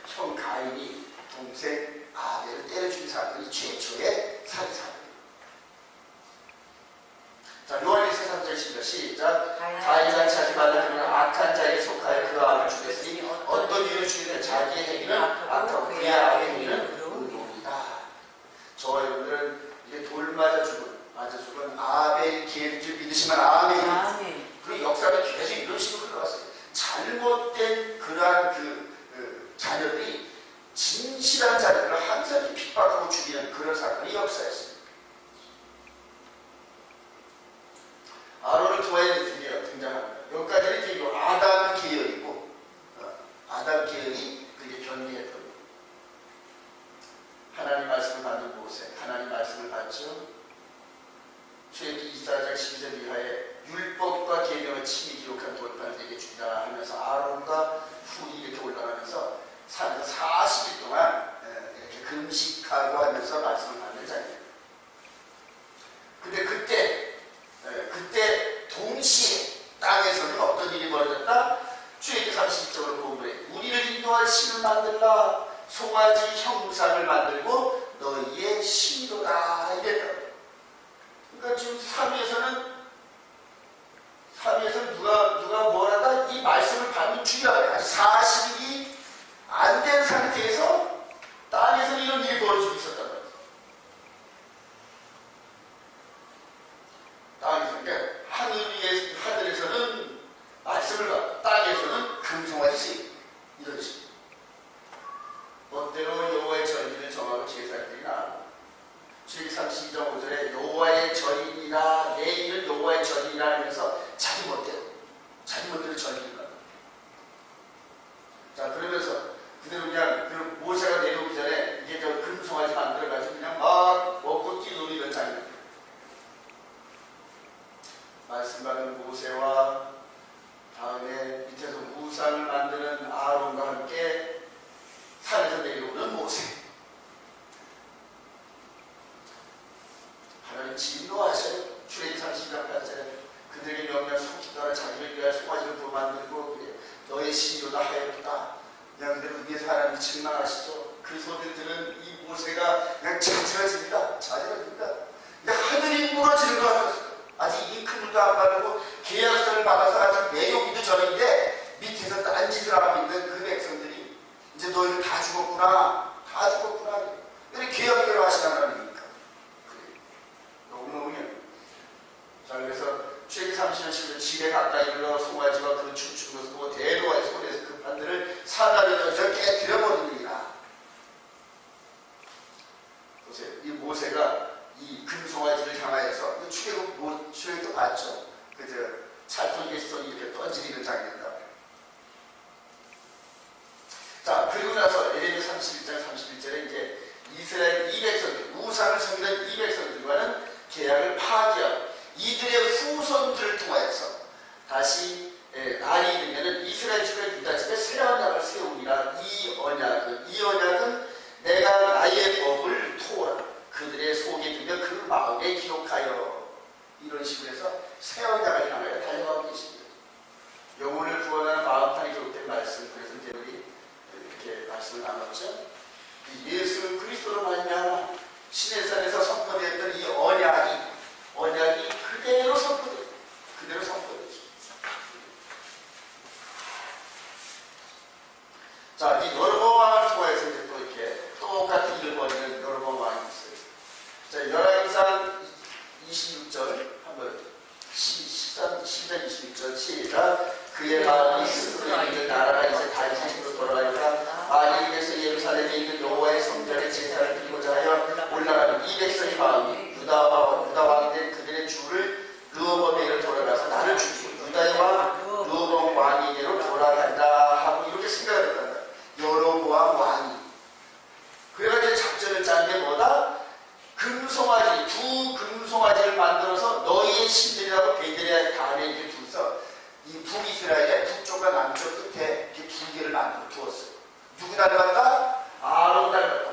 형 가인이 동생 아벨을 때려준 사건이 최초의 살인사건입니다. 자, 요한일서 3장 10절 시작. 가인과 자기 말을 악한 자에게 속하여 그 아들을 죽였으니 어떤 이유로 죽이든 자기의 행위는 악하고 그의 아버의 행위는 의로우이다. 저와 여러분들은 이게 돌 맞아 죽은 아벨 계획인 줄 믿으시면 아멘. 그리고 역사가 계속 이런 식으로 흘러갔어요. 잘못된 그러한 자녀들이 진실한 자녀들을 항상 핍박하고 죽이는 그런 사건이 역사였습니다. 아론을 통하여 드디어 등장합니다. 여기까지는 이제 아담 계열이고, 아담 계열이 그게 변리했던 거예요. 하나님 말씀을 받는 곳에 하나님 말씀을 받죠. 출애굽기 24장 12절 이하에 율법과 계명을 친히 기록한 돌판을 내게 주리라 하면서 아론과 훌이 이렇게 올라가면서 40일 동안 이렇게 금식하고 하면서 말씀을 받는 자리예요. 근데 그때 하나님은 진노하셔요. 출애굽기 30장 8절에 그들에게 명령 속히더라 자기를 위하여 송아지를 부어 만들고 너의 신료다 하였다. 그냥 그대로 위에서 하나님이 책망하시죠. 그 소리를 들은 이 모세가 그냥 자지러집니다. 자지러집니다. 하늘이 무너지는 것 같았어요. 아직 잉크물도 안 바르고 계약서를 받아서 아직 내용기도 전인데 밑에서 딴짓을 하고 있는 그 백성들이 이제 너희들 다 죽었구나. 다 죽었구나. 왜 계약대로 하시는 하나님입니까? 그래. 너무너무요. 자, 그래서 출애굽기 30년 10년 집에 가까이 일러 송아지와 그 춤추는 것을 보고 대노하의 손에서 그 판들을 사다리 던져 깨뜨려버리니라. 보세요. 이 모세가 이 금송아지를 향하여서 출애굽도 봤죠. 그저 찰통에서 이렇게 던지는 장면이다. 자, 그리고 나서 에레미야 31장 31절에 이제 이스라엘 200성들, 우상을 섬기는 200성들과는 계약을 파기하고 이들의 후손들을 통하여서 다시 날이 이르면은 이스라엘 집과 유다 집에 새 언약을 세우리라. 이 언약은 내가 나의 법을 토라 그들의 속에 두며 그 마음에 기록하여 이런 식으로 해서 새 언약을 향하여 달려가고 계십니다. 영혼을 구원하는 마음판이 기록된 말씀, 그래서 이제 우리 이렇게 말씀을 나눴죠. 예수 그리스도로 말미암아 신의 산에서 선포되었던 이 언약이 그대로 선포되죠. 그대로 선포되죠. 자, 이 여로보암 왕을 통해서 이제 또 이렇게 똑같은 일을 벌이는 여로보암 왕이 있어요. 자, 열왕기상 26절 한번 10장 26절 시작. 그의 마음이 스스로 있는 나라가 이제 다윗으로 돌아가니까 만일 위에서 예루살렘에 있는 여호와의 성전에 제사를 드리고자 하여 올라가는 이 백성의 마음이 유다 왕이 된 그들의 주를 르호보암에게로 돌아가서 나를 죽이고 유다의 왕 르호보암 왕에게로 돌아간다 하고 이렇게 생각을 했단다. 여로보암 왕이 그래가지고 작전을 짠 게 뭐다? 두 금송아지를 만들어서 너희의 신들이라고 베들레헴 단에 이렇게 두서 이 북이스라엘의 북쪽과 남쪽 끝에 이렇게 두 개를 만들어 두었어요. 누구 닮았다? 아론 닮았다.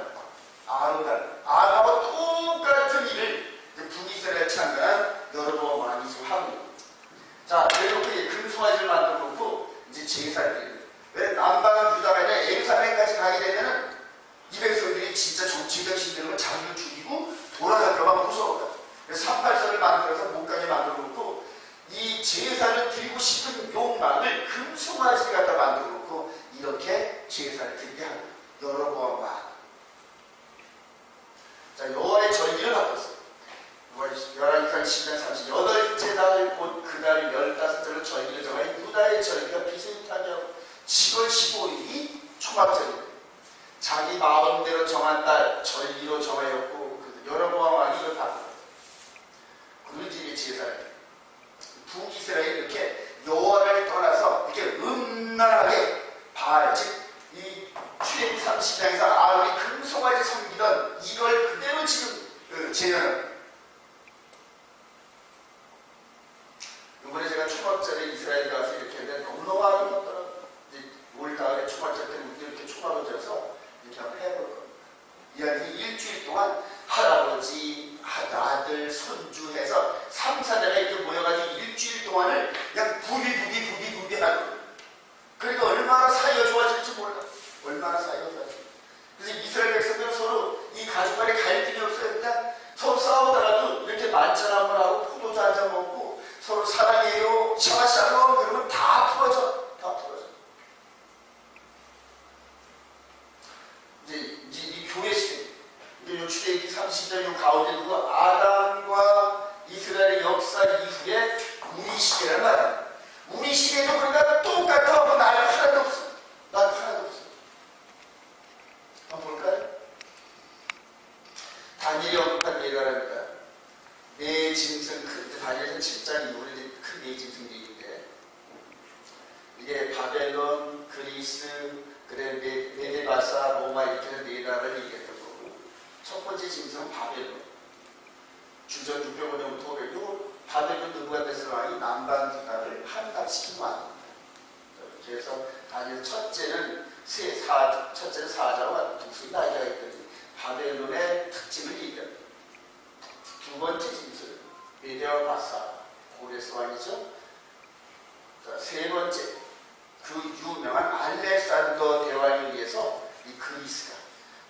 아론하고 똑같은 일을 북이스라엘 창간한 여로보암 왕이 지금 하고 있습니다. 자, 그래놓고 금송아지를 만들어 놓고 이제 제사를 드립니다. 왜 남방 유다가 아니라 예루살렘까지 가게 되면은 이 백성들이 진짜 정치적 신들은 자기를 죽이고 돌아갈까봐 무서워요. 그래서 38선을 만들어서 못 가게 만들어 놓고 이 제사를 드리고 싶은 욕망을 금송아지를 갖다 만들어 놓고 이렇게 제사를 드리게 하고 여로보암 왕. 자, 여호와의 절기를 바꿨어요. 열왕기상 10장 38째 날 곧 그달 15절로 절기를 정하여 유다의 절기가 비슷하게 하고 10월 15일이 초막절입니다. 자기 마음대로 정한 날 절기로 정하였고 여로보암 왕이 이걸 바꿨어요. 그리고 이제 제사를 북이스라엘이 이렇게 여호와를 떠나서 이렇게 음란하게 바알, 즉 이 출애굽기 30장에서 아론이 금송아지 섬기던 이걸 그대로 지금 재현합니다. 이번에 제가 초막절에 이스라엘 가서 이렇게 했는데 너무너무 아름답더라고요. 이제 올 가을에 초막절 때 이렇게 초막을 져서 이렇게 한번 해볼 겁니다. 이 안에서 일주일 동안 할아버지, 아들, 손주 해서 3, 4대가 이렇게 모여가지고 일주일 동안을 그냥 부비 하는 거예요. 그러니까 얼마나 사이가 좋아질지 몰라. 얼마나 사이가 좋아질지. 그래서 이스라엘 백성들은 서로 이 가족 간에 갈등이 없어요. 그냥 서로 싸우다가도 이렇게 만찬 한번 하고 포도주 한잔 먹고 서로 사랑해요, 샤샬롬 그러면 다 풀어져. 이제 이 교회 시대, 이제 출애굽기 30장 가운데 두고 아담과 이스라엘의 역사 이후에 우리 시대란 말이야. 우리 시대도 그러니까 똑같아. 날 하나도 없어. 한번 볼까요? 다니엘이 언급한 예가 합니다. 네 짐승 다니엘은 7장 이후에 큰 네 짐승 얘기인데 이게 바벨론, 그리스, 메데바사, 로마 이렇게 네 나라를 얘기했던 거고 첫 번째 짐승은 바벨론. 주전 605년부터 500년 바벨론 느부갓네살 왕이 남방 유다를 함락시킨 왕입니다. 그래서 다니엘 첫째는 사자와 독수리 날개가 있더니 바벨론의 특징을 얘기합니다. 두 번째 짐승 아니라 마사 고레스 왕이죠. 자, 세 번째, 그 유명한 알렉산더 대왕에 의해서 이 그리스가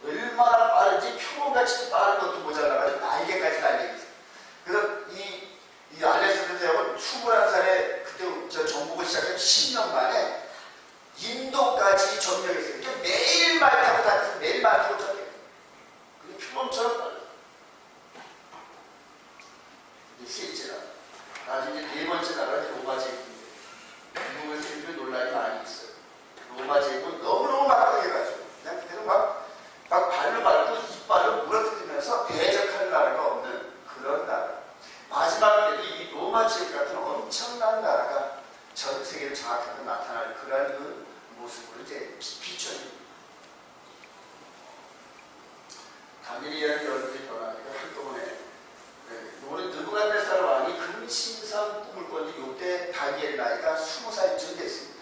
얼마나 빠른지 표범같이 빠른 것도 모자라가지고 날개까지 달려있어요. 그래서 이 알렉산더 대왕은 21살에 그때 저 정복을 시작한 10년 만에 인도까지 점령했어요. 그러니까 매일 말 타고 다니면서 매일 말 타고 다녀요. 그게 표범처럼 빨라요. 이게 셋째라. 나중에 네 번째 나라가 로마 제국인데 미국에서 요즘에 논란이 많이 있어요. 로마 제국은 너무너무 막강해가지고 그냥 그대로 막 발로 밟고 이빨을 물어뜯으면서 대적할 나라가 없는 그런 나라. 마지막에도 이 로마 제국 같은 엄청난 나라가 전 세계를 장악하고 나타날 그런 그 모습으로 이제 비춰집니다. 다니엘의 열쇠 변화니까 한꺼번에 이번에 느부갓네살 왕이 금신상 꿈을 꿨는데 이때 다니엘 나이가 20살쯤 됐습니다.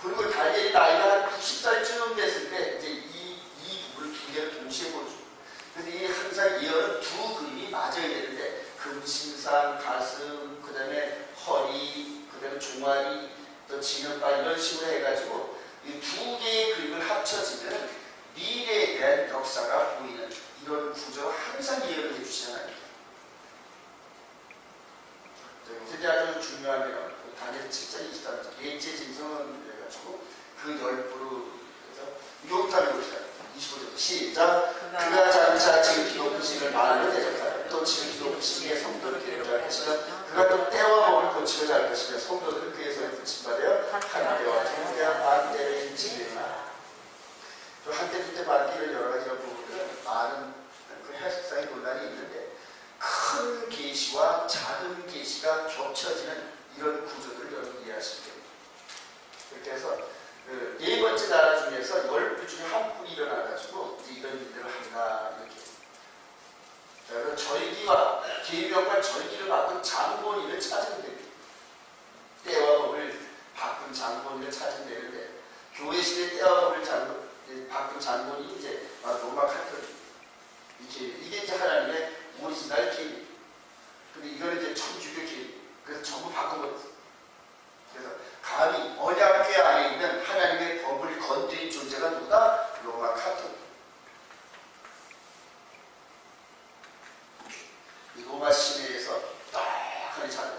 그리고 다니엘 나이가 한 90살쯤 됐을 때 이제 이 부분을 두 개를 동시에 보죠. 그래서 이 항상 예언은 두 그림이 맞아야 되는데 금신상, 가슴, 그 다음에 허리, 그 다음에 종아리, 또 진흙발 이런 식으로 해가지고 이 두 개의 그림을 합쳐지면 미래에 대한 역사가 보이는 이런 구조로 항상 예언을 해주시잖아요. 이제 아주 중요한 게요. 다니엘 7장 23절 넷째 짐승은 해가지고 그 열부로 해서 요타를 봅시다. 25절 시작. 그가 장차 지극히 높은 신을 말로 대적하여 또 지극히 높은 신의 성도를 기름할 것이며 그가 또 때와 몸을 고치려 잘 것이며 성도들은 그의 손에 붙임받아 하나님과 통대한 반대를 인치리라. 한때 그때 반대 이런 여러 가지 부분들은 많은 그 해석상의 논란이 있는데 큰 계시와 작은 계시가 겹쳐지는 이런 구조들을 여러분 이해하시면 됩니다. 그렇게 해서 그 네 번째 나라 중에서 10부 중에 한 뿔이 일어나가지고 이런 일들을 한다 이렇게. 그래서 절기와 계명과 절기를 바꾼 장본인을 찾으면 됩니다. 때와 법을 바꾼 장본인을 찾으면 되는데 교회 시대 때와 법을 바꾼 장본인이 이제 로마 카톨릭 이게 이제 하나님의 오리지널 계명. 근데 이거는 이제 천주교 계명. 그래서 전부 바꾼 거예요. 그래서 감히 언약궤 안에 있는 하나님의 법을 건드린 존재가 누구다? 로마 카톨릭. 이 로마 시내에서 딱하니 작은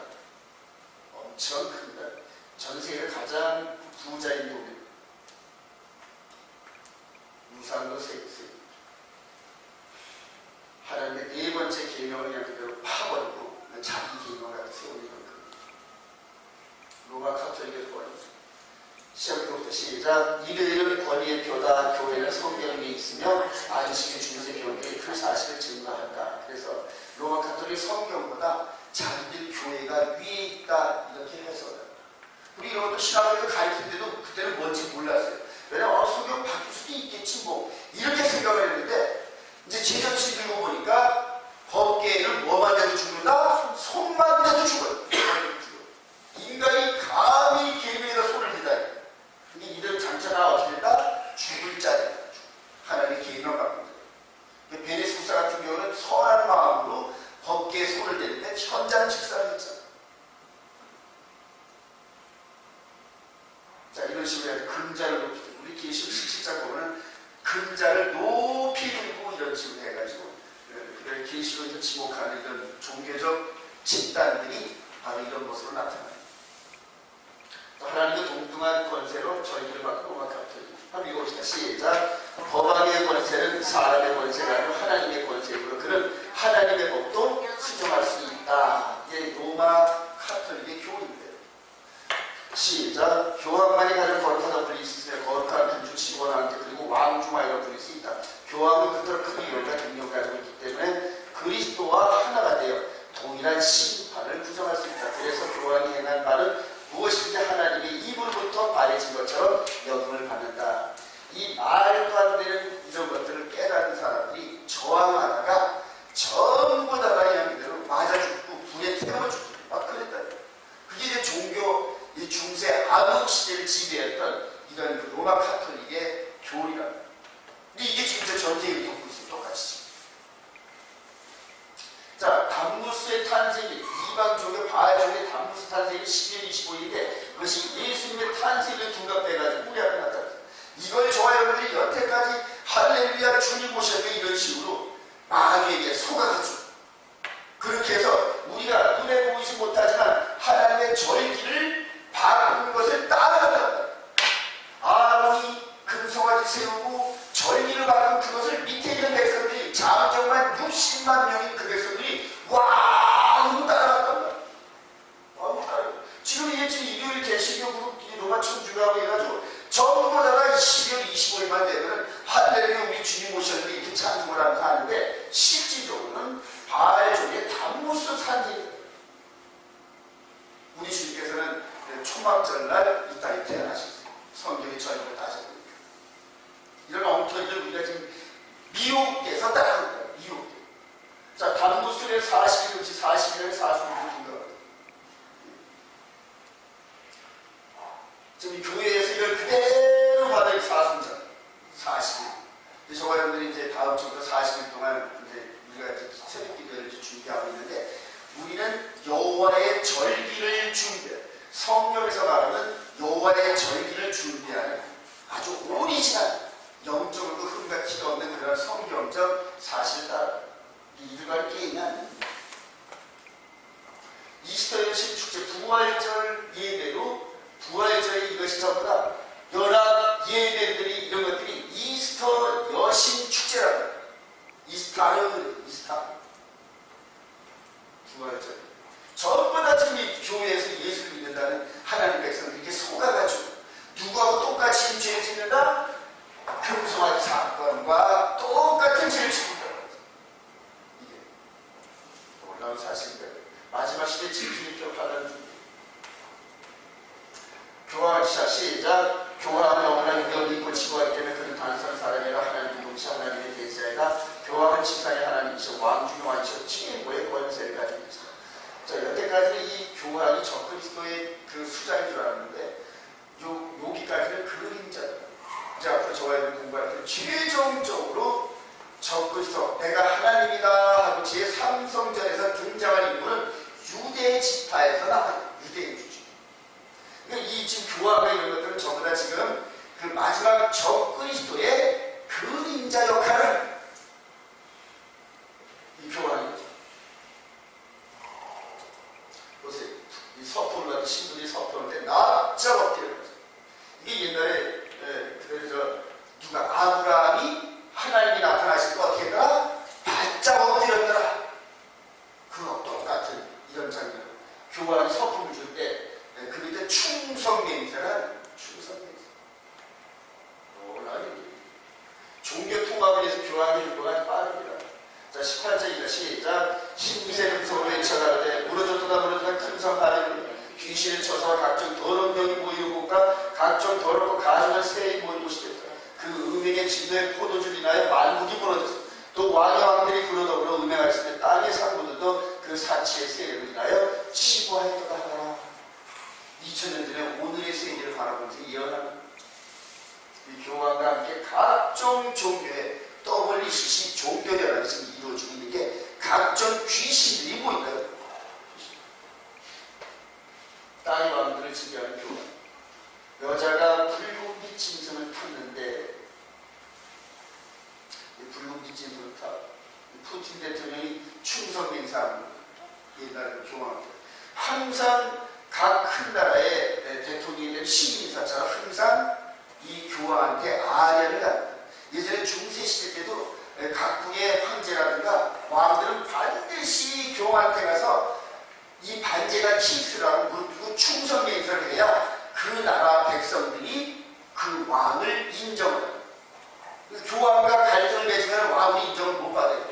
엄청 큽니다. 전 세계에서 가장 부자인 동네. 우상도 세계. 하나님의 네 번째 계명을 그냥 그대로 파버리고 자기 계명을 갖다 세우는 그 로마 카톨릭의 권위. 시작부터 시작. 이르이는 권위의 표다. 교회는 성경에 있으며 안식일 중세 교회의 그 사실을 증거한다. 그래서 로마 카톨릭 성경보다 자기들 교회가 위에 있다 이렇게 해석을. 우리 이런 것도 신학교에서 가르치는데도 그때는 뭔지 몰랐어요. 왜냐면 성경 바뀔 수도 있겠지 뭐 이렇게 생각을 했는데 이제 제정신 들고 보니까 법계를 뭐만 돼도 죽는다? 손만 돼도 죽어요. 인간이 감히 계명에다 손을 대다니. 근데 이런 장차가 어떻게 된다? 죽을 자리다. 하나님의 계명 바꾼다. 베네스 국사 같은 경우는 선한 마음으로 법계에 손을 대는데 현장 직사를 했잖아. 자, 이런 식으로 해서 금자를 높이 들고 우리 계시록 17장 보면 금자를 높이 들고 이런 식으로 해가지고 계시록에서 지목하는 이런 종교적 집단들이 바로 이런 모습으로 나타나요. 하나님의 동등한 권세로 저희들을 받고 로마 카톨릭. 한번 읽어봅시다. 시작. 법왕의 권세는 사람의 권세가 아니고 하나님의 권세이므로 그는 하나님의 법도 수정할 수 있다. 이게 로마 카톨릭의 교훈입니다. 시작. 교황만이 가진 거룩하다고 불릴 수 있으며 거룩한 군주 직원한테 그리고 왕중하여라 불릴 수 있다. 교황은 그토록 큰 위력과 능력을 가지고 있기 때문에 그리스도와 하나가 되어 동일한 심판을 부정할 수 있다. 그래서 교황이 행한 말은 무엇인지 하나님의 입으로부터 말해진 것처럼 여김을 받는다. 이 말도 안 되는 이런 것들을 깨닫는 사람들이 저항하다가 전부 다 그냥 그대로 맞아 죽고 불에 태워 죽고 막 그랬다. 그게 이제 종교 이 중세 암흑 시대를 지배했던 이런 그 로마 카톨릭의 교리랍니다. 근데 이게 진짜 전 세계를 겪고 있어요. 똑같이. 자, 담무스의 탄생이 이방족의 바알족의 담무스 탄생이 12월 25일인데 그것이 예수님의 탄생을 둔갑해가지고 우리 앞에 나타났어요. 이걸 저와 여러분들이 여태까지 할렐루야 주님 오셨네 이런 식으로 마귀에게 속아가지고 그렇게 해서 우리가 눈에 보이지 못하지만 하나님의 절기를 바꾸는 것을 따라간다. 아론이 금송아지 세우고 절기를 바꾼 그것을 밑에 있는 백성들이 장정만 60만 명인 그 백성들이 와 따라갔단 말이야. 지금 이게 지금 일요일 개신교 그룹 로마 천주교하고 해가지고 전부 다가 12월 25일만 되면 할렐루야 우리 주님 오셨는데 이렇게 찬송을 하면서 하는데 실질적으로는 바알족의 담무스 산지예요. 우리 주님께서는 초막절날 이 땅에 태어나셨어요. 성경의 전역을 따져보니까 이런 엉터리를 우리가 지금 미혹돼서 따라하는 거예요. 미혹돼. 자, 담무스를 40일치 40일에 40일인 것 같아요. 지금 이 교회에서 이걸 그대로 받아요. 사순절 40일. 저와 여러분들이 이제 다음 주부터 40일 동안 이제 우리가 이제 새벽 기도를 준비하고 있는데 우리는 여호와의 절기를 준비해. 성경에서 말하는 여호와의 절기를 준비하는 아주 오리지널 영적으로도 흠과 티가 없는 그런 성경적 사실 따라 일갈 게 있나? 이스터 여신 축제 부활절 예배로 부활절이 이것이 전부 다 연합 예배들이 이런 것들이 이스터 여신 축제라고 해요. 이스타 부활절 전부 다 지금 이 교회에서 예수를 믿는다는 하나님 백성들이 이렇게 속아가지고 누구하고 똑같이 죄를 짓는다? 금송아지 사건과 똑같은 죄를 짓는다. 이게 놀라운 사실인데 마지막 시대 진실을 기억하는 중이에요. 교화하시자 시작. 교화하는 영원한 위력이 있고 지구하기 때문에 그는 단순한 사람이라 하나님의 동시 하나님의 대지자이다. 교화는 지상의 하나님이시오 왕중의 왕이시오 지혜의 권세를 가지고 있다. 자, 여태까지는 이 교환이 적그리스도의 그 수장인 줄 알았는데 여기까지는 그림자다. 이제 앞으로 저와 여러분 공부할 때 최종적으로 적그리스도 내가 하나님이다 하고 제3성전에서 등장한 인물은 유대 지파에서 나와요. 유대인주죠. 그러니까 이 지금 교화가 이런 것들은 전부 다 지금 그 마지막 적그리스도의 그림자 역할을 이 교환이 보세요. 이 서포를 신분이 서포할 때 납작 엎드려. 이게 옛날에 그래서 누가 아브라함이 하나님이 나타나실 때 어떻게 했더라? 바짝 엎드렸더라. 그거 똑같은 이런 장면. 교환이 서품을 줄 때 그 밑에 충성맹세란 충성맹세. 놀라운 종교 통합을 위해서 교환의 율법가 빠릅니다. 자, 18절이다. 시작. 힘세 금성으로 외쳐가는데 무너졌다 무너졌다 큰성 하늘 귀신을 쳐서 각종 더러운 병이 모이는 곳과 각종 더럽고 가증한 새이 모이는 곳이 됐다. 그 음행의 진노의 포도주를 인하여 만국이 무너졌어. 또 왕의 왕들이 그러더불어 음행하였을 때 땅의 상부들도 그 사치의 세력을 인하여 치부하였다 하라. 2000년 전에 오늘의 세계를 바라보면서 예언하는 이 교황과 함께 각종 종교의 WCC 종교연합이 지금 이루어지고 있는 게 각종 귀신들이 모인다. 땅의 왕들을 지배하는 교황. 여자가 붉은빛 짐승을 탔는데 이 붉은빛 짐승을 타 푸틴 대통령이 충성맹세하는 옛날에 교황. 항상 각 큰 나라의 대통령이 된 시민사처럼 항상 이 교황한테 아련을 합니다. 예전에 중세시대 때도 각국의 황제라든가 왕들은 반드시 교황한테 가서 이 반제가 키스라고 그리고 충성맹세를 해야 그 나라 백성들이 그 왕을 인정을 해요. 교황과 갈등을 맺으면 왕이 인정을 못 받아요.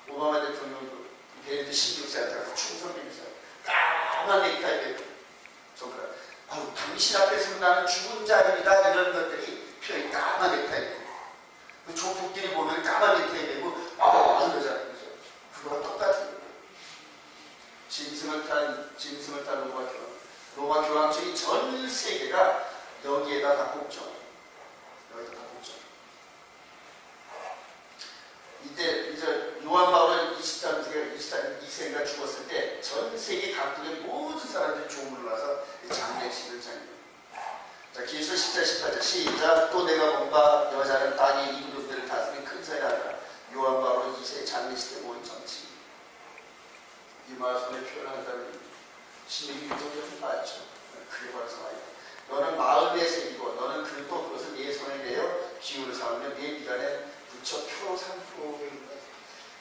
오바마 대통령도 베네딕트 16세한테 가서 충성맹세 까만 넥타이 메고 정말 당신 앞에서 나는 죽은 자입니다 이런 것들이 표현이 까만 넥타이 메고 그 조폭들이 보면 까만 넥타이 메고 이러잖아요. 그거랑 똑같은 거예요. 짐승을 탄 로마 교황청이 전 세계가 여기에다 다 복종. 여기다 다 복종. 이때 이제 요한 바울은 22세인가 세계 각국의 모든 사람들이 조문을 와서 장례식을 장례. 자, 기술 10절 18절 시작. 또 내가 본바 여자는 땅의 임금들을 다스린 큰 사회하더라. 요한 바로 2세 장례식에 모인 정치. 이 말씀을 표현한다면 신명기 유도적인 맞죠. 그게 바로 상황이다. 너는 마음에 새기고 너는 또 그것을 네 손에 내어 기울여 삼으며 네 미간에 붙여 표로 삼고.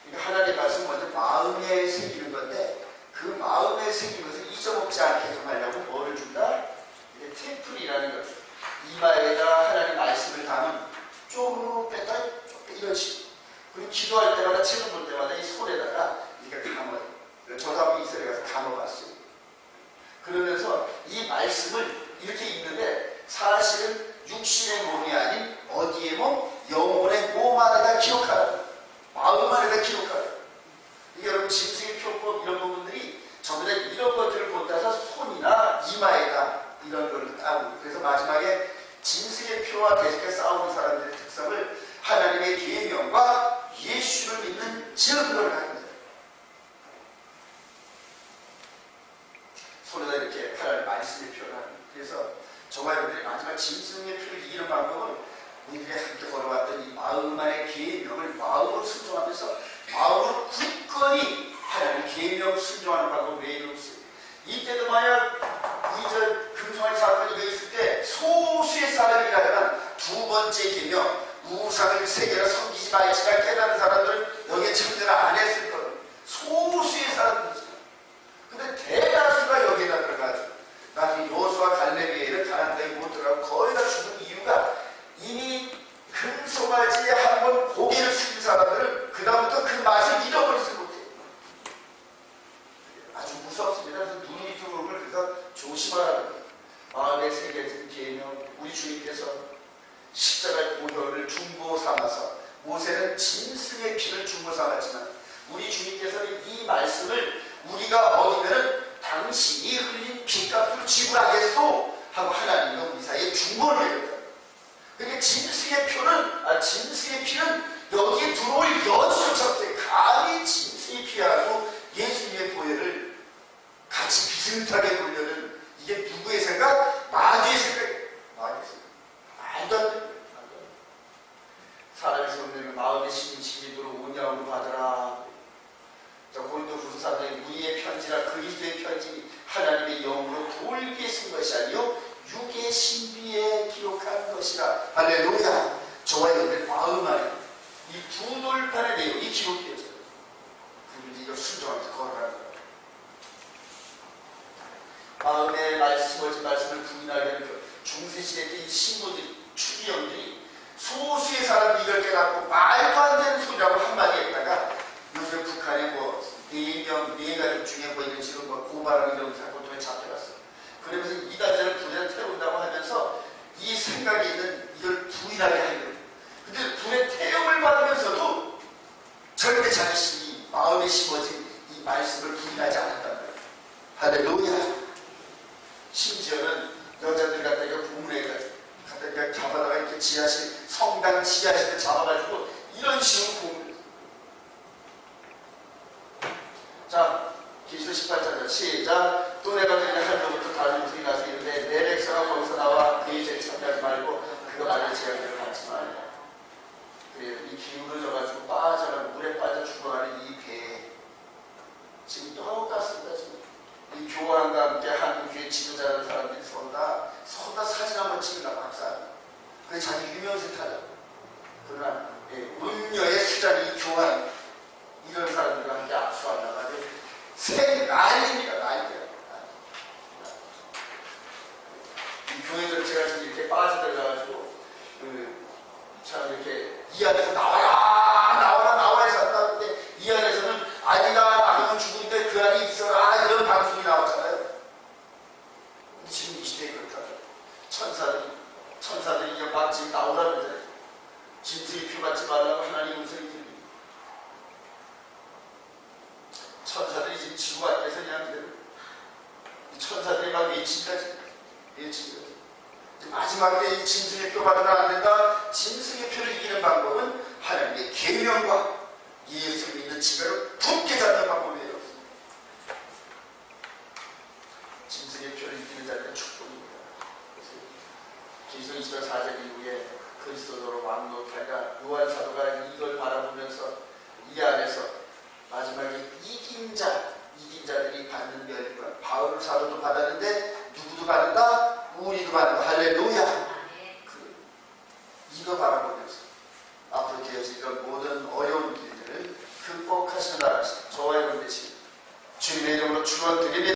그러니까 하나님의 말씀 먼저 마음에 새기는 건데 그 마음에 새긴 것을 잊어먹지 않게 하려고 뭐를 준다? 이게 템플이라는 것. 이마에다 하나님의 말씀을 담은 쪼르르 뺐다 이런 식으로. 그리고 기도할 때마다 책을 볼 때마다 이 손에다가 이렇게 감아요. 저도 한번 이스라엘에 가서 감아봤어요. 그러면서 이 말씀을 이렇게 읽는데 사실은 육신의 몸이 아닌 어디에 몸? 영혼의 몸 안에다 기록하라. 마음 안에다 기록하라. 이게 여러분 짐승의 표법 이런 부분들이 전부 다 이런 것들을 본따서 손이나 이마에다 이런 걸 따고. 그래서 마지막에 짐승의 표와 계속해서 싸우는 사람들의 특성을 하나님의 계명과 예수를 믿는 증거를 하는 거예요. 손에다 이렇게 하나님 말씀의 표를 하는 거예요. 그래서 저와 여러분들이 마지막 짐승의 표를 이기는 방법은 우리들이 함께 걸어왔던 이 마음 안의 계명을 마음으로 순종하면서 마음으로 굳건히 하나님의 계명 순종하는 방법을 외에는 없어요. 이때도 만약 금송아지 사건이 있을 때 소수의 사람이라면 두 번째 계명 우상을 세계로 섬기지 말지라 깨달은 사람들은 여기에 참여를 안 했을 거예요. 소수의 사람들이죠. 근데 대다수가 여기에다 들어가죠. 나중에 여호수아 갈렙에는 가나안 땅에 못 들어가고 거의 다 죽은 이유가 이미 금송아지에 한번 고개를 숙인 사람들은 그다음부터 그 맛을 잃어버리지 못해요. 아주 무섭습니다. 그래서 눈이 들어오는 걸 그래서 조심하라는 거예요. 마음에 새겨진 계명. 우리 주님께서 십자가의 보혈을 중보 삼아서 모세는 짐승의 피를 중보 삼았지만 우리 주님께서는 이 말씀을 우리가 어기면은 당신이 흘린 피값을 지불하겠소 하고 하나님과 우리 사이에 중보를 해요. 그러니까 짐승의 피는 여기에 들어올 여지조차 없어요. 감히 짐승의 피하고 예수님의 보혈을 같이 비슷하게 보려는 이게 누구의 생각? 마귀의 생각이에요. 마귀의 생각. 말도 안 돼요. 사람의 성령을 마음의 신비도로 온양으로 받으라. 고린도후서 3장에 우리의 편지라 그리스도의 편지 하나님의 영으로 돌게 쓴 것이 아니요 육의 신비에 기록한 것이라. 할렐루야. 저와 여러분의 마음 안에 이 두 돌판의 내용이 기록되어져요. 그런데 이걸 순종하면서 걸어가는 거예요. 마음에 심어진 말씀을 부인하게 하는 그 중세시대 때 이 신부들이 추기형들이 소수의 사람이 이걸 깨닫고 말도 안 되는 소리라고 한마디 했다가 요즘 북한에 뭐 4가족 중에 뭐 이런 식으로 뭐 고발하는 이런 사건 통해 잡혀갔어. 그러면서 이단자를 불에 태운다고 하면서 이 생각이 있는 이걸 부인하게 하려고. 근데 불에 태움을 받으면서도 절대 자신이 마음에 심어진 이 말씀을 부인하지 않았단 말이에요. 할렐루야. 심지어는 여자들 갖다가 고문해가지고 갖다가 잡아다가 이렇게 지하실 성당 지하실에 잡아가지고 이런 식으로 고문. 자, 기술 18절 시작. 또 내가 그에게 할로부터 다른 무술이 나서 이르되 내 백성아 거기서 나와 그의 죄에 참여하지 말고 그가 받을 재앙을 받지 말라. 그래요. 이 기울어져가지고 빠져가는 물에 빠져 죽어가는 이 배 지금 똑같습니다. 지금 이 교황과 함께 한국교회 지도자라는 사람들이 서로 다 사진 한번 찍으려고 합사하고 그게 자기 유명세 타죠. 그러나 음녀의 수장이 이 교황 이런 사람들과 함께 압수하다가 새 난리입니다. 난리야. 이 교회 전체가 지금 이렇게 빠져들어가지고 참 이렇게 이 안에서 나와라 해서 한다는데 이 안에서는 아니가 나가면 죽은데 그 안에 있어라 이런 방송이 나왔잖아요. 지금 이 시대에 그렇다. 천사들이 이제 막 지금 나오라는 거잖아요. 짐승의 표 받지 말라고 하나님 음성이 들립니다. 천사들이 지금 지구 밖에서 그냥 그대로 천사들이 막 외친다. 마지막에 이 짐승의 표 받으면 안 된다. 짐승의 표를 이기는 방법은 하나님의 계명과 예수를 믿는 지혜를 굳게 잡는 방법이에요. 축원드립니다.